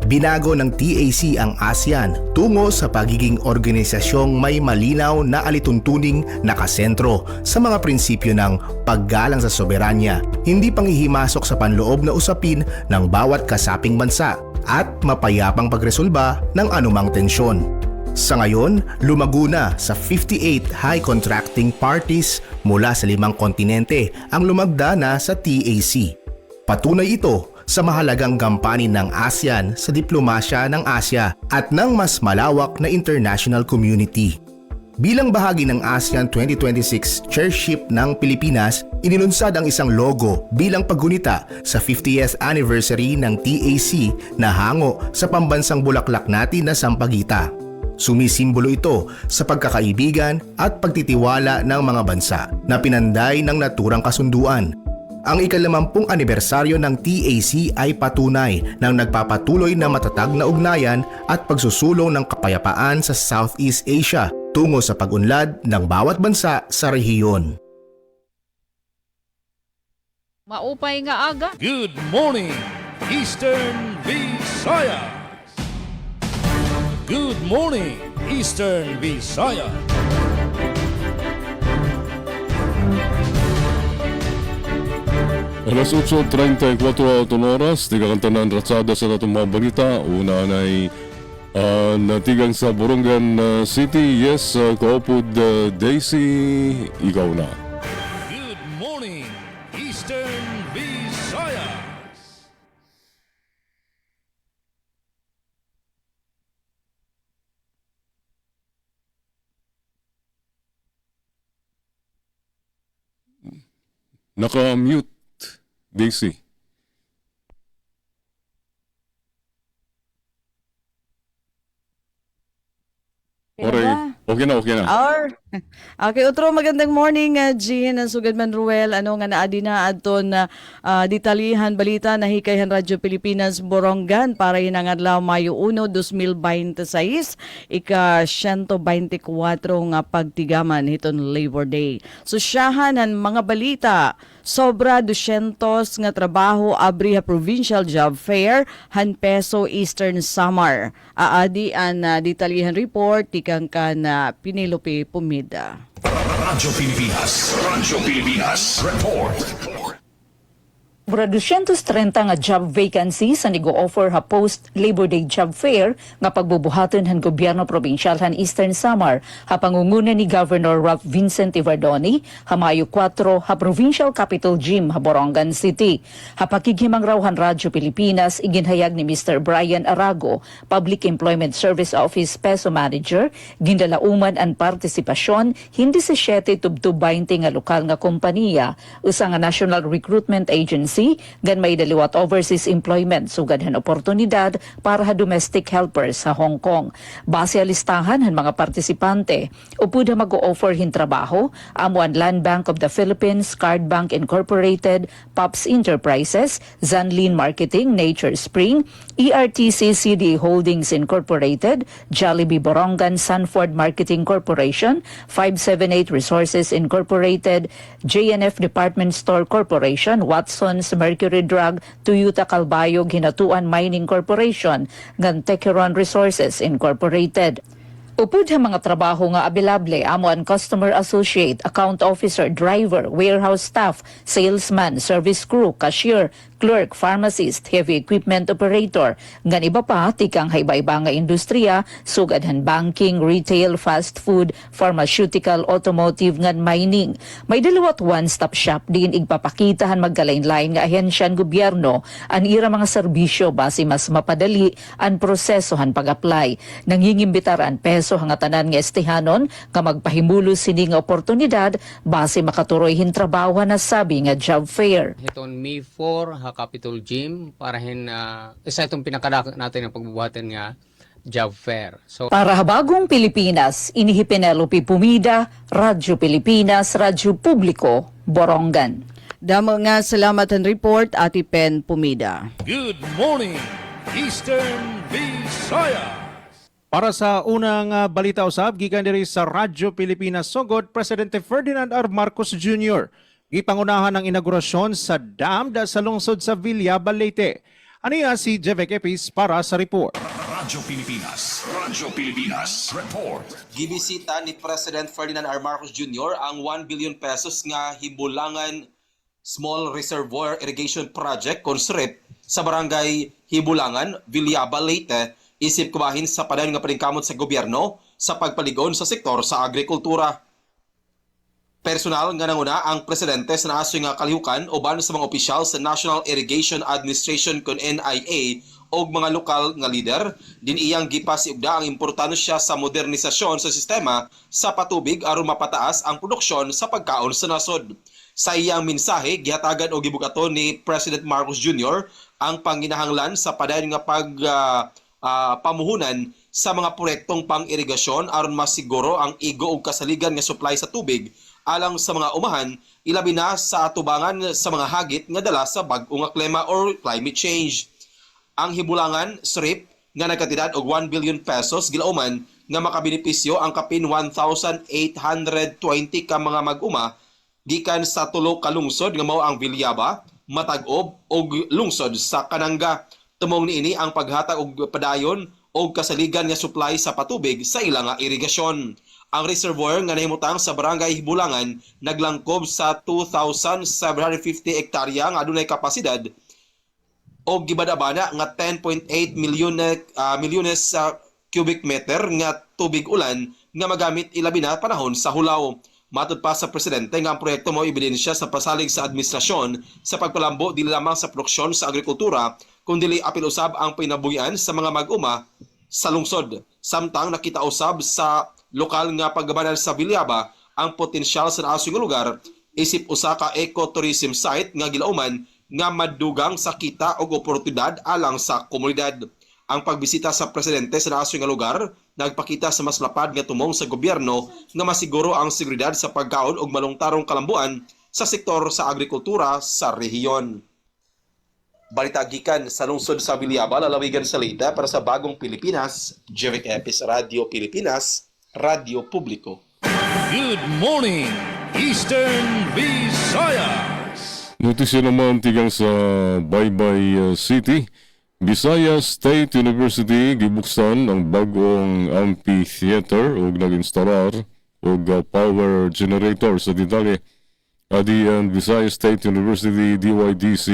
Binago ng TAC ang ASEAN tungo sa pagiging organisasyong may malinaw na alituntuning nakasentro sa mga prinsipyo ng paggalang sa soberanya, hindi panghihimasok sa panloob na usapin ng bawat kasaping bansa at mapayapang pagresolba ng anumang tensyon. Sa ngayon, lumago na sa 58 high contracting parties mula sa 5 kontinente ang lumagda na sa TAC. Patunay ito sa mahalagang gampanin ng ASEAN sa diplomasya ng Asya at ng mas malawak na international community. Bilang bahagi ng ASEAN 2026 Chairship ng Pilipinas, inilunsad ang isang logo bilang paggunita sa 50th anniversary ng TAC na hango sa pambansang bulaklak natin na Sampaguita. Sumisimbolo ito sa pagkakaibigan at pagtitiwala ng mga bansa na pinanday ng naturang kasunduan. Ang ika-50 anibersaryo ng TAC ay patunay ng nagpapatuloy na matatag na ugnayan at pagsusulong ng kapayapaan sa Southeast Asia tungo sa pag-unlad ng bawat bansa sa rehiyon. Maupay nga aga. Good morning, Eastern Visayas. Good morning, Eastern Visayas. Alas 8.34 oras, tigakantanan ratsada sa natong mga balita. Una ay natigang sa Borongan City. Yes, Kaupod Daisy, ikaw na. Good morning, Eastern Visayas. Naka-mute, Daisy. Okay na. Okay, otro magandang morning, Jean, ang sugad man Ruel, ano nga naadi na adton na ditalihan balita na hikayhan Radyo Pilipinas Borongan para hinangadlaw Mayo 1, 2026, ika-124 nga pagtigaman hiton Labor Day. So siyahan ang mga balita, sobra 200 nga trabaho abri ha Provincial Job Fair han Peso Eastern Samar. Aadi ang ditalihan report tikang na Pinilope Pumida. Radyo Pilipinas Report. Sobra 230 nga job vacancy sa nigo-offer ha post-Labor Day Job Fair nga pagbubuhaton han gobyerno probinsyal han Eastern Samar ha pangunguna ni Governor Ralph Vincent Ivardoni ha Mayo 4 ha Provincial Capital Gym ha Borongan City. Ha pakighimang raw han Radyo Pilipinas iginhayag ni Mr. Brian Arago, Public Employment Service Office Peso Manager, gindalauman ang partisipasyon hindi 17 tub 20 nga lokal nga kompanya usa nga National Recruitment Agency policy gan may daliwat overseas employment sugadhan oportunidad para ha domestic helpers sa Hong Kong. Base a listahan han mga partisipante, upod ha mag-o-offer hin trabaho, amuan Land Bank of the Philippines, Card Bank Incorporated, Pops Enterprises, Zanlin Marketing, Nature Spring, ERTC CD Holdings Incorporated, Jollibee Borongan Sanford Marketing Corporation, 578 Resources Incorporated, JNF Department Store Corporation, Watson's Mercury Drug, Toyota Calbayog Hinatuan Mining Corporation, ngan Techeron Resources Incorporated. Upod ha mga trabaho nga abilable amuan customer associate, account officer, driver, warehouse staff, salesman, service crew, cashier, clerk, pharmacist, heavy equipment operator, ngan iba pa tikang hayba-iba nga industriya, sugadhan banking, retail, fast food, pharmaceutical, automotive, ngan mining. May dalawat one-stop shop din igpapakitahan magkalain-lain nga ahensyan gobyerno an ira mga serbisyo base mas mapadali an prosesohan pag-apply. Nangingimbitaran peso hangatanan nga estihanon nga magpahimulo sini nga oportunidad base makaturoy hin trabaho na sabi nga job fair. Hiton May 4 Capitol Gym para isa itong pinakadakot natin ng pagbubuhatan nga job fair. So, para habagong Pilipinas, inihi Penelope Pumida, Radyo Pilipinas, Radyo Publiko, Borongan. Damo nga salamat ang report, Ati Pen Pumida. Good morning, Eastern Visayas. Para sa unang balita usab, gikan diri sa Radyo Pilipinas Sugod, Presidente Ferdinand R. Marcos Jr. Gipangunahan ang inaugurasyon sa dam sa lungsod sa Villaba, Leyte. Aniya si Jevek Epis para sa report. Radyo Pilipinas Report. Gibisita ni President Ferdinand R. Marcos Jr. ang 1 billion pesos nga Hibulangan Small Reservoir Irrigation Project (SRIP) sa barangay Hibulangan, Villaba, Leyte, isip kumahin sa padayon nga paningkamot sa gobyerno sa pagpaligon sa sektor sa agrikultura. Personal nga nanguna ang presidente sa naasoy nga kalihukan uban sa mga opisyal sa National Irrigation Administration kun NIA o mga lokal nga leader, din iyang gipasiugda ang importansya sa modernisasyon sa sistema sa patubig aron mapataas ang produksyon sa pagkaon sa nasod. Sa iyang mensahe, gihatagan o gibugaton ni President Marcos Jr. ang panginahanglan sa padayon nga pamuhunan sa mga proyektong pang-irigasyon aron masiguro ang igo ug kasaligan nga supply sa tubig alang sa mga umahan, ilabi na sa atubangan sa mga hagit nga dala sa bag-o nga klima or climate change. Ang Hibulangan SRIP nga nagkatidad og 1 billion pesos gilauman nga makabenepisyo ang kapin 1,820 ka mga mag-uma gikan sa tulo ka lungsod nga mao ang Villaba, Matag-ob ug lungsod sa Kananga. Tumong niini ang paghatag og padayon og kasaligan nga supply sa patubig sa ilang nga irigasyon. Ang reservoir nga nahimutang sa barangay Hibulangan naglangkob sa 2,750 hektarya nga adunay kapasidad o gibadabana nga 10.8 milyones cubic meter nga tubig ulan nga magamit ilabi na panahon sa hulaw. Matod pa sa presidente nga ang proyekto mao ebidensya sa pasalig sa administrasyon sa pagpalambo dili lamang sa produksyon sa agrikultura kundi apil usab ang pinabuhian sa mga mag-uma sa lungsod. Samtang nakita usab sa lokal nga paggabanan sa Villaba ang potensyal sa naasoy nga lugar isip usa ka ecotourism site nga gilauman nga madugang sa kita og oportunidad alang sa komunidad. Ang pagbisita sa presidente sa naasoy nga lugar nagpakita sa mas lapad nga tumong sa gobyerno nga masiguro ang seguridad sa pagkaon og malungtarong kalambuan sa sektor sa agrikultura sa rehiyon. Balita gikan sa lungsod sa Villaba, lalawigan sa Leyte para sa Bagong Pilipinas, Jevek Epis, Radio Pilipinas, Radio Publiko. Good morning, Eastern Visayas. Notisya naman tigang sa Baybay City, Visayas State University gibuksan ang bagong amphitheater ug nag-instalar og power generator sa detalye adi ang Visayas State University DYDC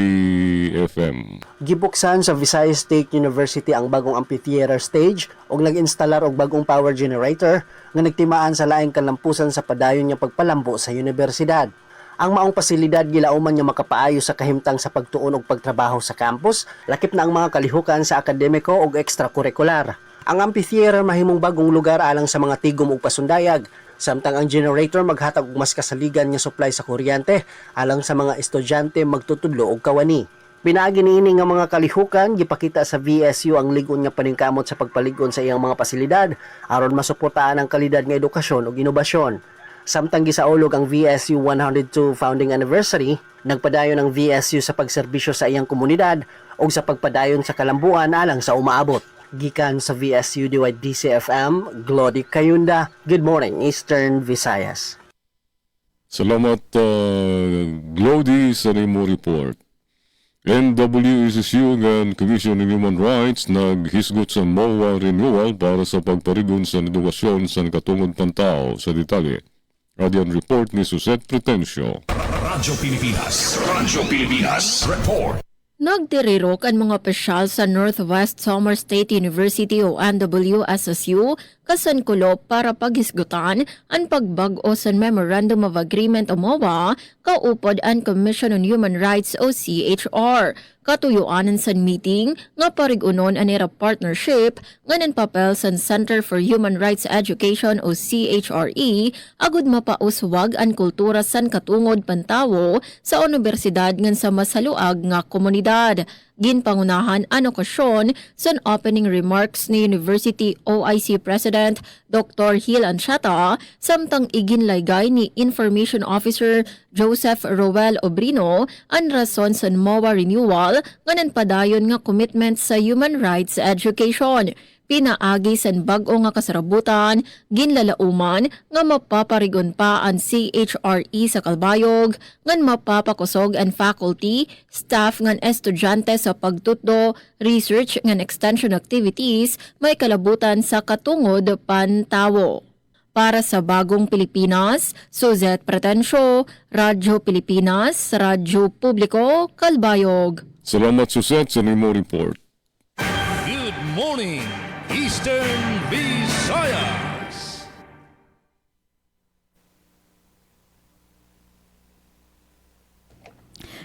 FM. Gibuksan sa Visayas State University ang bagong amphitheater stage ug nag-instalar og bagong power generator nga nagtimaan sa laing kalampusan sa padayon nga pagpalambo sa universidad. Ang maong pasilidad gilauman nga makapaayo sa kahimtang sa pagtuon og pagtrabaho sa campus, lakip na ang mga kalihukan sa akademiko ug extracurricular. Ang amphitheater mahimong bagong lugar alang sa mga tigom ug pasundayag Samtang ang generator maghatag og mas kasaligan nga supply sa kuryente alang sa mga estudyante magtutudlo og kawani. Pinaagi niini nga mga kalihukan gipakita sa VSU ang ligon nga paningkamot sa pagpaligon sa iyang mga pasilidad aron masuportahan ang kalidad nga edukasyon ug inobasyon. Samtang gisaulog ang VSU 102 founding anniversary, nagpadayon ang VSU sa pagserbisyo sa iyang komunidad ug sa pagpadayon sa kalambuan alang sa umaabot. Gikan sa VSU DCFM, Glody Kayunda. Good morning, Eastern Visayas. Salamat, Glody, sa nimo report. NWSSU ng Commission on Human Rights naghisgot sa MOA renewal para sa pagparigon sa edukasyon sa katungod pantao sa detalye. Radian report ni Suset Pretencio. Radyo Pilipinas Report. Nagtirirok ang mga opisyal sa Northwest Samar State University o NWSSU kasankulo para paghisgutan ang pagbag-o sa Memorandum of Agreement o MOA kaupod ang Commission on Human Rights o CHR. Katuyuanan sa meeting nga parigunon anira partnership nga ng papel sa Center for Human Rights Education o CHRE agud mapauswag ang kultura san katungod pantawo sa universidad ngan sa masaluag nga komunidad. Ginpangunahan ang okasyon sa opening remarks ni University OIC President Dr. Hil Anchata samtang iginlaygay ni Information Officer Joseph Roel Obrino ang rason sa MOA renewal nga nanpadayon nga commitment sa human rights education. Pinaagi sa bag-o nga kasarabutan, ginlalauman nga mapaparigon pa ang CHRE sa Kalbayog, ngan mapapakusog ang faculty, staff ngan estudyante sa pagtutdo, research ngan extension activities, may kalabutan sa katungod pantawo. Para sa Bagong Pilipinas, Suzette Pretencio, Radyo Pilipinas, Radyo Publiko, Kalbayog. Salamat, Suset, sa nimo report. Good morning, Eastern Visayas.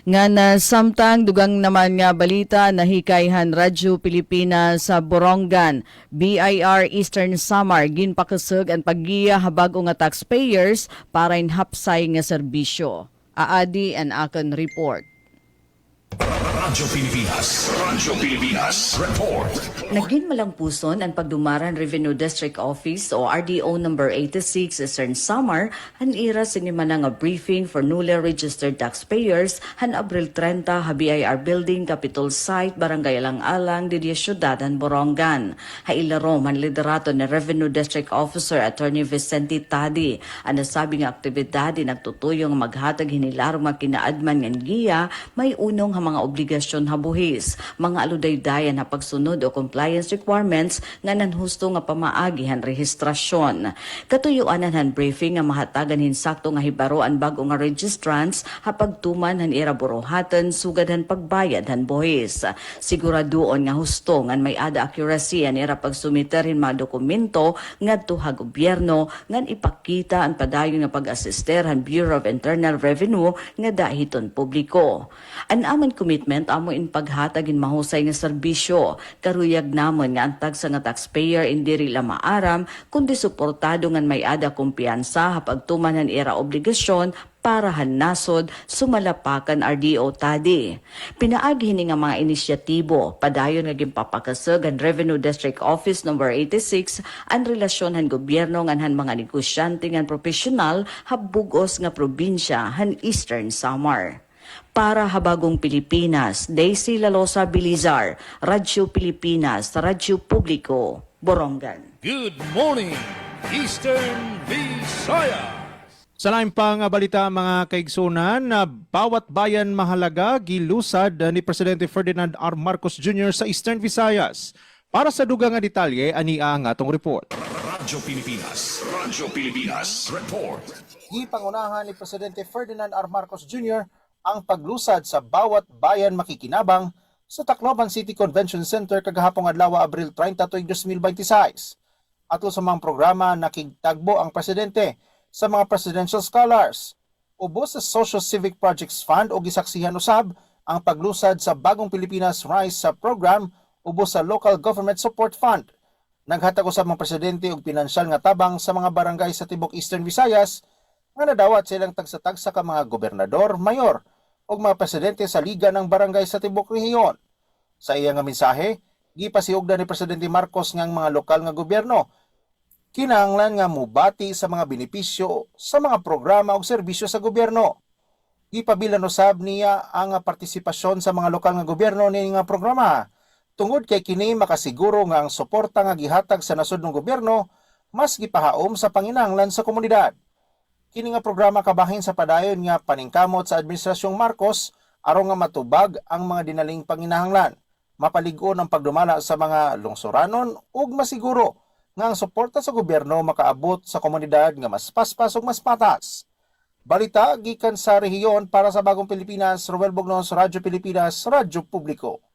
Nga na samtang dugang naman nga balita nahikayhan Radyo Pilipinas sa Borongan, BIR Eastern Samar ginpakasug ang paggiya habag nga taxpayers para inhapsay nga serbisyo. Aadi ang akon report. Radyo Pilipinas Report. Naging malangpuson ang Pagdumaran Revenue District Office o RDO number 86 Eastern Samar han ira sinimana nga briefing for newly registered taxpayers han Abril 30 ha BIR Building Capitol Site Barangay Alang-Alang didi Syudad han Borongan. Hailaro man liderato ni Revenue District Officer Attorney Vicente Tadi ang nasabi nga aktibidad nagtutuyong maghatag hinilarong nga kinaadman nga giya may unong mga obligasyon habuhis, mga aludaydayan na pagsunod o compliance requirements nga nanhusto nga pamaagihan rehistrasyon. Katuyuanan han briefing nga mahatagan hinsakto nga hibaroan bago nga registrants hapagtuman han iraburohatan sugad han pagbayad han buhis. Siguraduon nga husto nga may ada accuracy an ira pagsumiterin mga dokumento ngadto ha gobyerno ngan ipakita ang padayon nga pag-assister han Bureau of Internal Revenue nga dahiton publiko. An amon commitment amo in paghatag in mahusay nga serbisyo. Karuyag namon nga antag sa nga taxpayer indiri la maaram kundi suportado ngan may ada kumpiyansa hapagtuman han ira obligasyon para han nasod sumalapakan RDO Tadi. Pinaagi ni nga mga inisyatibo padayon nga gimpapakasag ang Revenue District Office number 86 ang relasyon han gobyerno ngan han mga negosyante ngan profesional habugos nga probinsya han Eastern Samar. Para Habagong Pilipinas, Daisy Lalosa Bilizar, Radyo Pilipinas, Radyo Publiko, Borongan. Good morning, Eastern Visayas. Sa laing pang balita mga kaigsunan, na bawat bayan mahalaga gilusad ni Presidente Ferdinand R. Marcos Jr. sa Eastern Visayas. Para sa dugang nga detalye, ania ang atong report. Radyo Pilipinas Report. Gipangunahan ni Presidente Ferdinand R. Marcos Jr. ang paglusad sa bawat bayan makikinabang sa Tacloban City Convention Center kagahapong adlaw Abril 30 tuig 2026. Atol sa mga programa nakigtagbo ang presidente sa mga presidential scholars. Ubos sa Social Civic Projects Fund o gisaksihan usab ang paglusad sa Bagong Pilipinas Rise sa program ubos sa Local Government Support Fund. Naghatag usab ang presidente og pinansyal nga tabang sa mga barangay sa tibok Eastern Visayas nga nadawat silang tagsa-tagsa ka mga gobernador, mayor ug mga presidente sa liga ng barangay sa tibok rehiyon. Sa iyang nga mensahe, gipasiugdan ni Presidente Marcos nga ang mga lokal nga gobyerno kinahanglan nga mubati sa mga benepisyo sa mga programa ug serbisyo sa gobyerno. Gipabilan usab niya ang partisipasyon sa mga lokal nga gobyerno ni nga programa tungod kay kini makasiguro nga ang suporta nga gihatag sa nasod ng gobyerno mas gipahaom sa panginahanglan sa komunidad. Kini nga programa kabahin sa padayon nga paningkamot sa Administrasyong Marcos aron nga matubag ang mga dinaling panginahanglan, mapalig-on ang pagdumala sa mga lungsuranon ug masiguro nga ang suporta sa gobyerno makaabot sa komunidad nga mas paspas ug mas patas. Balita gikan sa rehiyon para sa Bagong Pilipinas, Roel Bugnos, Radyo Pilipinas, Radyo Publiko.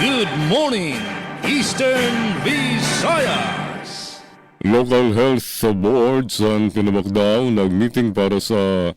Good morning, Eastern Visayas. Local Health Boards ang Pinabakdaw nag-meeting para sa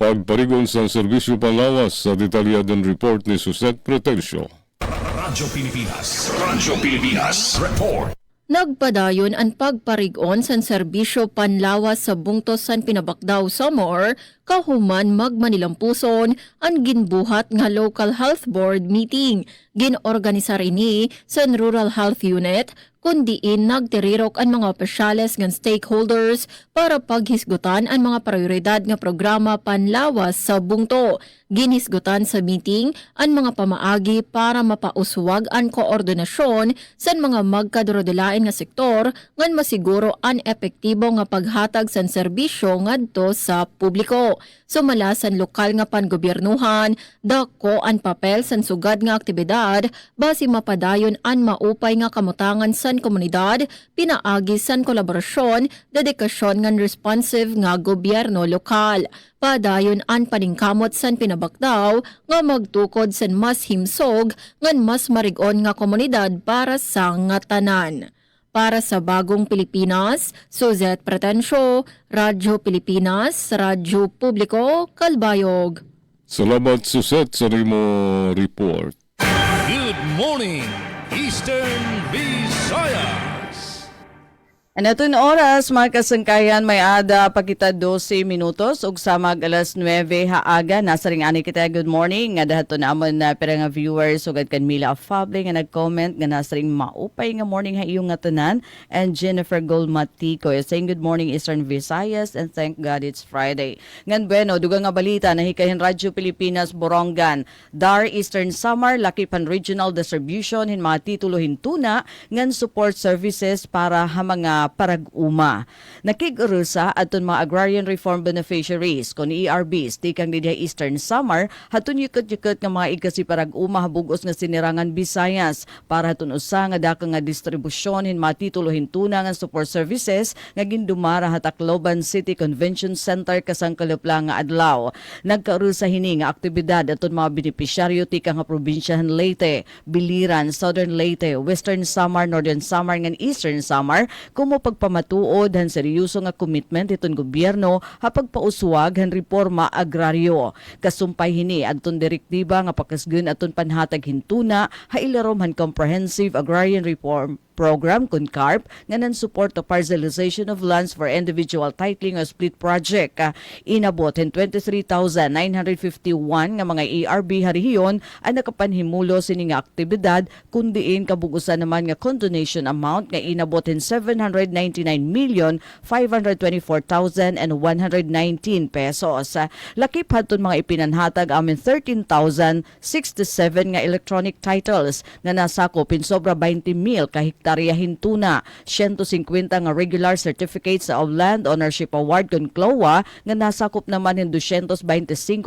pagparigon sa serbisyo panlawas sa detalyadong report ni Suset Pretencio. Radyo Pilipinas Report. Nagpadayon ang pagparigon sa serbisyo panlawas sa bungtos san Pinabakdaw Samar, kahuman magmanilampuson ang ginbuhat nga Local Health Board meeting. Ginorganisar ini sa Rural Health Unit, kundiin nagtirirok ang mga opisyales ng stakeholders para paghisgutan ang mga prioridad nga programa panlawas sa bungto. Ginisgutan sa meeting ang mga pamaagi para mapauswag ang koordinasyon sa mga magkadurodulain nga sektor ngan masiguro ang epektibo nga paghatag sa serbisyo ngadto sa publiko. Sumala sa lokal nga panggobyernuhan, dako ang papel sa sugad nga aktibidad base mapadayon ang maupay nga kamutangan sa komunidad, pinaagi sa kolaborasyon, dedikasyon ngan responsive nga gobyerno lokal. Padayon ang paningkamot sa Pinabakdaw nga magtukod sa mas himsog ngan mas marigon nga komunidad para sa nga tanan. Para sa Bagong Pilipinas, Suzette Pretencio, Radyo Pilipinas, Radyo Publiko, Kalbayog. Salamat Suset sa rimo report. Good morning, Eastern Visayas. Anatun oras, mga kasangkayan, may ada pagkita 12 minutos ug samag alas 9 haaga. Nasa ring ani kita, good morning. Nga dahato na amon na pera nga viewers ugad kan Mila Afable nga nag-comment nga nasa ring maupay nga morning ha iyong nga tanan. And Jennifer Golmatico is saying good morning Eastern Visayas and thank God it's Friday. Ngan bueno, dugang nga balita na hikahin Radyo Pilipinas Borongan. Dar Eastern Samar, Lakipan Regional Distribution, hin mga titulo hintuna ngan support services para ha mga parag-uma. Nakig-urusa aton mga agrarian reform beneficiaries kon ERBs tikang didiha Eastern Samar hatun yukot-yukot nga mga igasi parag-uma habugos nga sinirangan Visayas para hatun usa nga daka nga distribusyon hin mga titulo hintuna nga support services nga gindumara ha Tacloban City Convention Center kasangkalupla nga adlaw. Nagkaurusa hini nga aktibidad aton mga benepisyaryo tikang nga probinsyahan Leyte, Biliran, Southern Leyte, Western Samar, Northern Samar ngan Eastern Samar kumo pagpamatuod han seryoso nga commitment itong gobyerno ha pagpauswag han reforma agraryo. Kasumpay hini adton direktiba nga pakasgun aton panhatag hintuna ha ilarom han comprehensive agrarian reform program CONCARP nga nan-support to parcelization of lands for individual titling o split project. Inabot hin 23,951 nga mga ERB harihiyon ang nakapanhimulo sini nga aktibidad kundiin kabugusan naman nga condonation amount nga inabot hin 799,524,119 pesos. Lakip hadton mga ipinanhatag amin 13,067 nga electronic titles nga nasakop hin sobra 20,000 ka hektarya hintuna, 150 nga regular certificates of land ownership award kon CLOA nga nasakop naman hin 225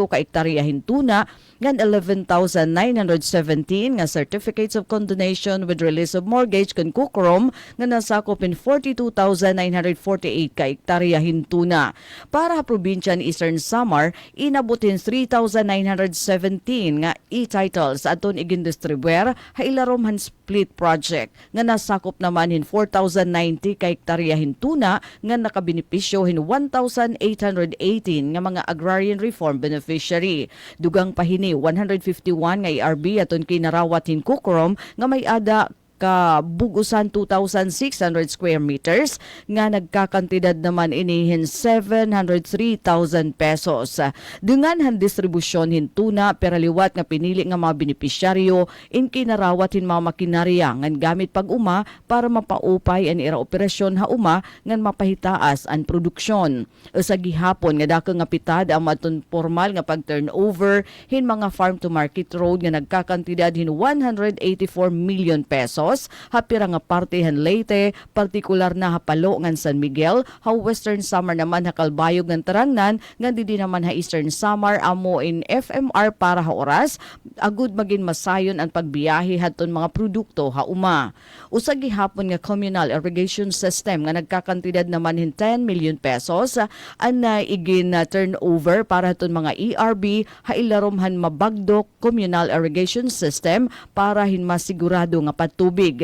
ka hektarya hintuna ngan 11,917 nga certificates of condonation with release of mortgage kon Kukrom nga nasakop in 42,948 ka hektarya hintuna. Para sa probinsya ni Eastern Samar, inabutin 3,917 nga e-titles aton igindistribuer ha ilarom han split project nga nasakop naman hin 4,090 ka hektarya hintuna nga nakabenepisyo hin 1,818 nga mga agrarian reform beneficiary. Dugang pahini 151 nga ERB aton kinarawat hin Kukrom nga may ada kabugusan 2,600 square meters nga nagkakantidad naman inihin 703,000 pesos. Dunganhan distribusyon hintuna peraliwat nga pinili nga mga benepisyaryo in kinarawat hin mga makinarya ngan gamit pag-uma para mapaupay an ira operasyon hauma ngan mapahitaas an produksyon. Sa gihapon nga dako nga pitad ang matun formal nga pag-turnover hin mga farm to market road nga nagkakantidad hin 184 million pesos, hapira nga parte han Leyte, partikular na hapalo ngan San Miguel, ha Western Samar naman ha Kalbayog ngan Tarangnan, nga di naman ha Eastern Samar amo in FMR para ha oras, agud magin masayon ang pagbiyahe hadton mga produkto ha uma. Usa gihapon nga communal irrigation system nga nagkakantidad naman hin 10 million pesos, an igin turnover para hadton mga ERB ha ilaromhan mabagdok communal irrigation system para hin masigurado nga patubig.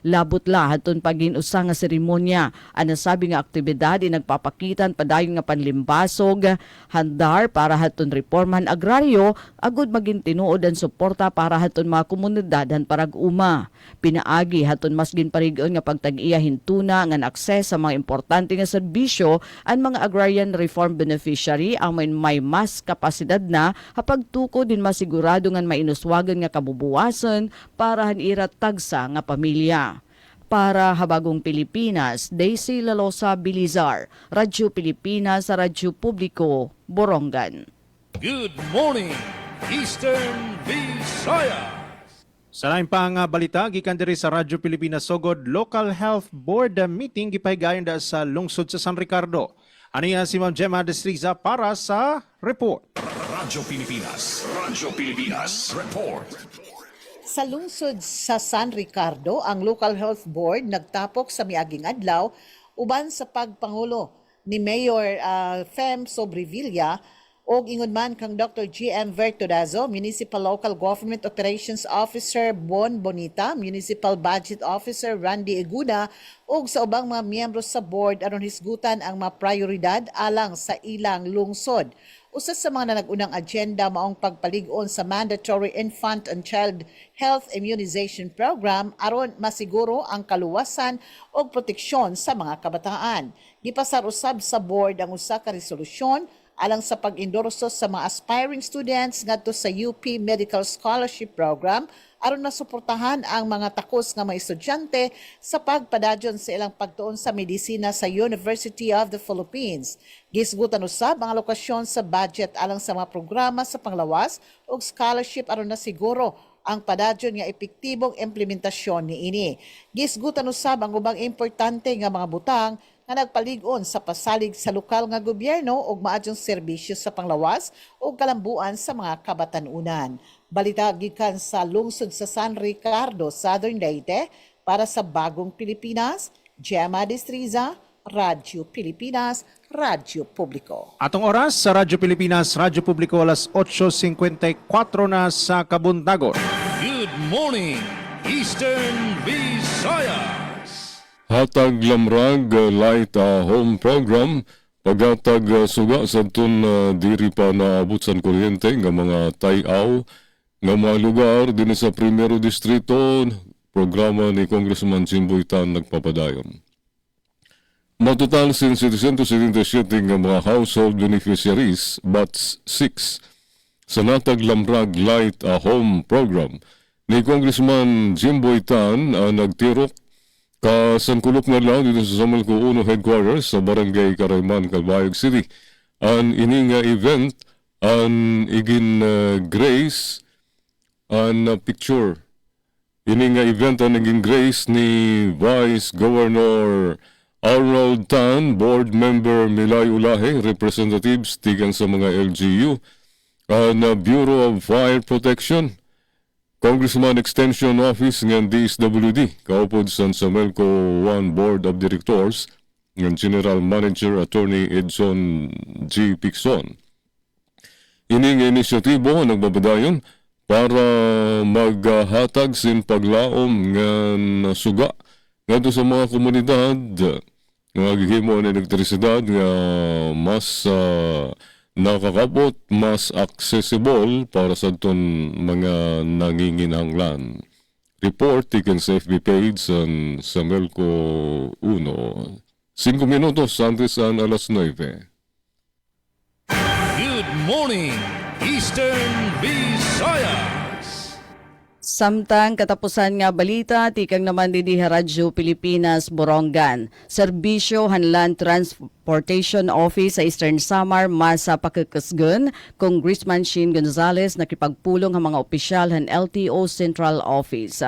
Labot la haton pagin usa nga seremonya. Ang nasabi nga aktibidad nagpapakitan padayon nga panlimbasog, handar para haton reformahan agraryo, agud maging tinuod ang suporta para haton mga komunidad han parag-uma. Pinaagi haton mas ginparigon nga pagtag-iya hintuna nga akses sa mga importante nga serbisyo ang mga agrarian reform beneficiary ang may mas kapasidad na hapagtuko din masigurado nga mainuswagan nga kabubuwasan para hanira tagsa nga pamilya. Para Habagong Pilipinas, Daisy Lalosa Bilizar, Radyo Pilipinas sa Radyo Publiko, Borongan. Good morning, Eastern Visayas. Sa lain pang balita, gikan diri sa Radyo Pilipinas Sogod Local Health Board meeting gipahigayon da sa lungsod sa San Ricardo. Ano yan si Ma'am Gemma Destriza para sa report. Radyo Pilipinas Report. Sa lungsod sa San Ricardo, ang Local Health Board nagtapok sa miaging adlaw uban sa pagpangulo ni Mayor Fem Sobrevilla o ingon man kang Dr. GM Vertudazo, Municipal Local Government Operations Officer Bon Bonita, Municipal Budget Officer Randy Eguda ug sa ubang mga miyembro sa board aron hisgutan ang mga prioridad alang sa ilang lungsod. Usa sa mga nag-unang agenda maong pagpalig-on sa Mandatory Infant and Child Health Immunization Program aron masiguro ang kaluwasan o proteksyon sa mga kabataan. Gipasar usab sa board ang usa ka resolusyon alang sa pag-endorso sa mga aspiring students ngadto sa UP Medical Scholarship Program aron masuportahan ang mga takos nga mga estudyante sa pagpadadyon sa ilang pagtuon sa medisina sa University of the Philippines. Gisgutan usab ang alokasyon sa budget alang sa mga programa sa panglawas ug scholarship aron na siguro ang padadyon nga epektibong implementasyon niini. Gisgutan usab ang ubang importante nga mga butang nga nagpalig-on sa pasalig sa lokal nga gobyerno ug maadyong serbisyo sa panglawas ug kalambuan sa mga kabatanunan. Balita gikan sa lungsod sa San Ricardo, Southern Leyte, para sa Bagong Pilipinas, Gemma Destriza, Radyo Pilipinas, Radyo Publiko. Atong oras sa Radyo Pilipinas, Radyo Publiko, alas 8:54 na sa Kabundagon. Good morning, Eastern Visayas. Hatag lamrag light home program pagatag suga sa tun diri pa naabot sa kuryente nga mga tayaw nga mga lugar din sa Primero Distrito, programa ni Congressman Jimboy Tan nagpapadayon. Matotal sin 777 nga mga household beneficiaries, BATS 6, sa natag lamrag light home program ni Congressman Jimboy Tan nagtirok ka sankulop nga lang dito sa Samalco 1 headquarters sa Barangay Carayman, Calbayog City. Ang ining event ang igin grace ang picture. Ining event ang naging grace ni Vice Governor Arnold Tan, Board Member Milay Ulahe, representatives tigan sa mga LGU, ang Bureau of Fire Protection, Congressman Extension Office ng DSWD, kaupod sa Samelco 1 Board of Directors, ng General Manager Attorney Edson G. Picson. Ining inisyatibo nagbabadayon para maghatag sin paglaom ng suga ngadto sa mga komunidad nga gihimo ng elektrisidad nga mas nakakabot, mas accessible para sa itong mga nanginginanglan. report taken sa FB page san Samelco 1. 5 minutos antes san alas 9. Good morning, Eastern Visayas. Samtang katapusan nga balita, tikang naman din Radyo Pilipinas, Borongan. Serbisyo Hanlan Transportation Office sa Eastern Samar, masa pakikasgun, Congressman Sheen Gonzales nakipagpulong ang mga opisyal han LTO Central Office.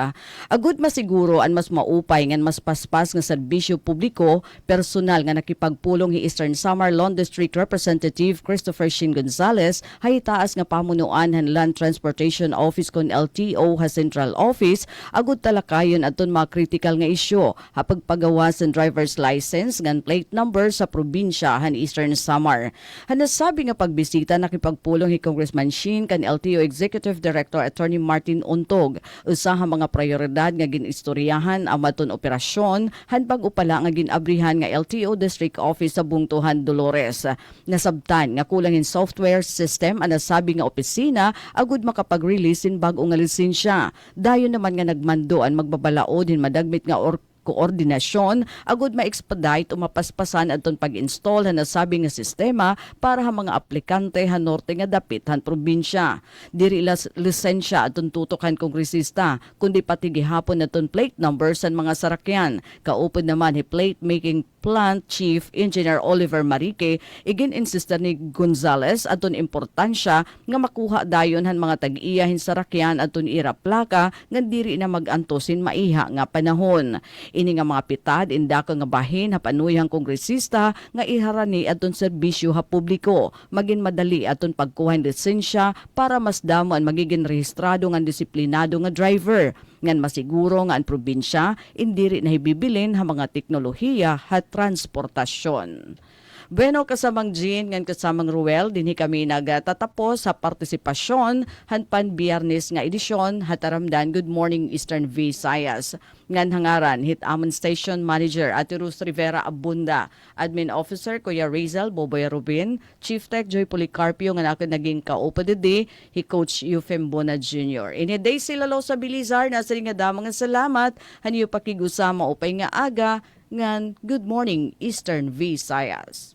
Agud masiguro an mas maupay ngan mas paspas nga serbisyo publiko, personal nga nakipagpulong hi Eastern Samar Lawn District Representative Christopher Sheen Gonzales, haytaas nga pamunuan han Land Transportation Office kon LTO Central Office, agud talakayon aton mga critical nga isyu, hapagpagawa sa driver's license ngan plate number sa probinsya han Eastern Samar. Hanasabi nga pagbisita nakipagpulong hi Congressman Sheen kan LTO Executive Director Attorney Martin Untog, usa ha mga prioridad nga ginistoryahan ang maton operasyon han pag-upala nga ginabrihan nga LTO District Office sa Bungtuhan, Dolores. Nasabtan nga kulang in software system ang nasabi nga opisina agud makapag-release in bag-o nga lisensya. Dayon naman nga nagmandoan magbabalaod hin madagmit nga koordinasyon agud ma-expedite o mapaspasan adton pag-install han nasabi nga sistema para ha mga aplikante han norte nga dapit han probinsya. Diri lisensya adton tutokan kongresista kundi pati gihapon adton plate number san mga sarakyan. Kaupod naman hi plate making plant chief engineer Oliver Marique igin insista ni Gonzales adton importansya nga makuha dayon han mga tag-iya hin sarakyan adton ira plaka nga diri na mag-antosin maiha nga panahon. Ini nga mga pitad indaka nga bahin hapanuyang kongresista nga iharani adton serbisyo ha publiko, magin madali aton pagkuha lisensya para mas damo ang magiging rehistrado nga disiplinado nga driver, ngan masiguro nga ang probinsya indiri na hibibilin ha mga teknolohiya ha transportasyon. Bueno, kasamang Jean, ngan kasamang Ruel, dinhi kami nagtatapos sa partisipasyon hanpan Biyernes nga edisyon hataramdan Good Morning Eastern Visayas. Ngan hangaran hit amon Station Manager Ate Ruz Rivera Abunda, Admin Officer Kuya Razel Boboy Rubin, Chief Tech Joy Policarpio nga nakin naging ka-OPDD, hi Coach Eufem Bona Jr. Ini day sila lo sa Bilizar, nasa nga damang salamat, hanyo pakigusama upay nga aga, ngan Good Morning Eastern Visayas.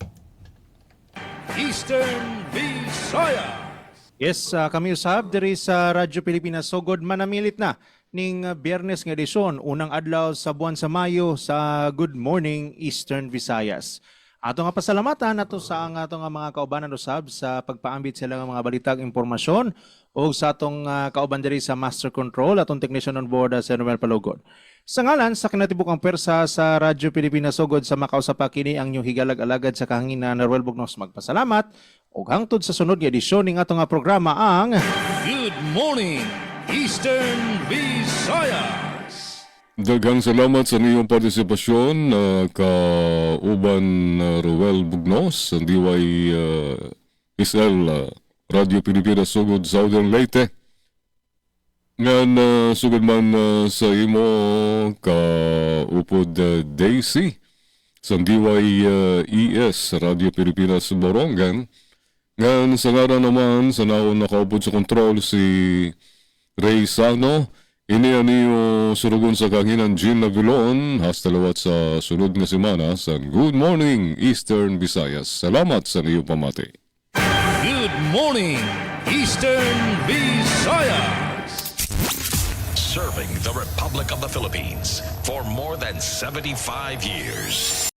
Eastern Visayas. Yes, kami usab diri sa Radyo Pilipinas. Sugod manamilit na ning Biyernes nga edisyon, unang adlaw sa buwan sa Mayo sa Good Morning Eastern Visayas. Ato nga pasalamatan nato sa ato nga mga kaubanan usab sa pagpaambit sila nga mga balitag impormasyon o sa atong kauban diri sa Master Control atong technician on board sa Noel Palugod. Sa ngalan sa kinatibukang persa sa Radyo Pilipinas sugod sa makausapa kini ang inyong higalag-alagad sa kahanginan na Ruel Bugnos magpasalamat ug hangtod sa sunod nga edisyon ning atong programa ang Good Morning Eastern Visayas. Daghang salamat sa niyong partisipasyon kauban Ruel Bugnos ang diway Isel Radyo Pilipinas sugod Southern Leyte. Ngan sugod man sa imo kaupod Daisy sa DYES Radyo Pilipinas Borongan. Ngan sa ngaran naman sa naon nakaupod sa kontrol si Ray Sano. Ini aniyo surugon sa kahanginan Jean Navilon hasta lawat sa sunod nga semana sa Good Morning Eastern Visayas. Salamat sa niyo pamati. Good Morning Eastern Visayas. Serving the Republic of the Philippines for more than 75 years.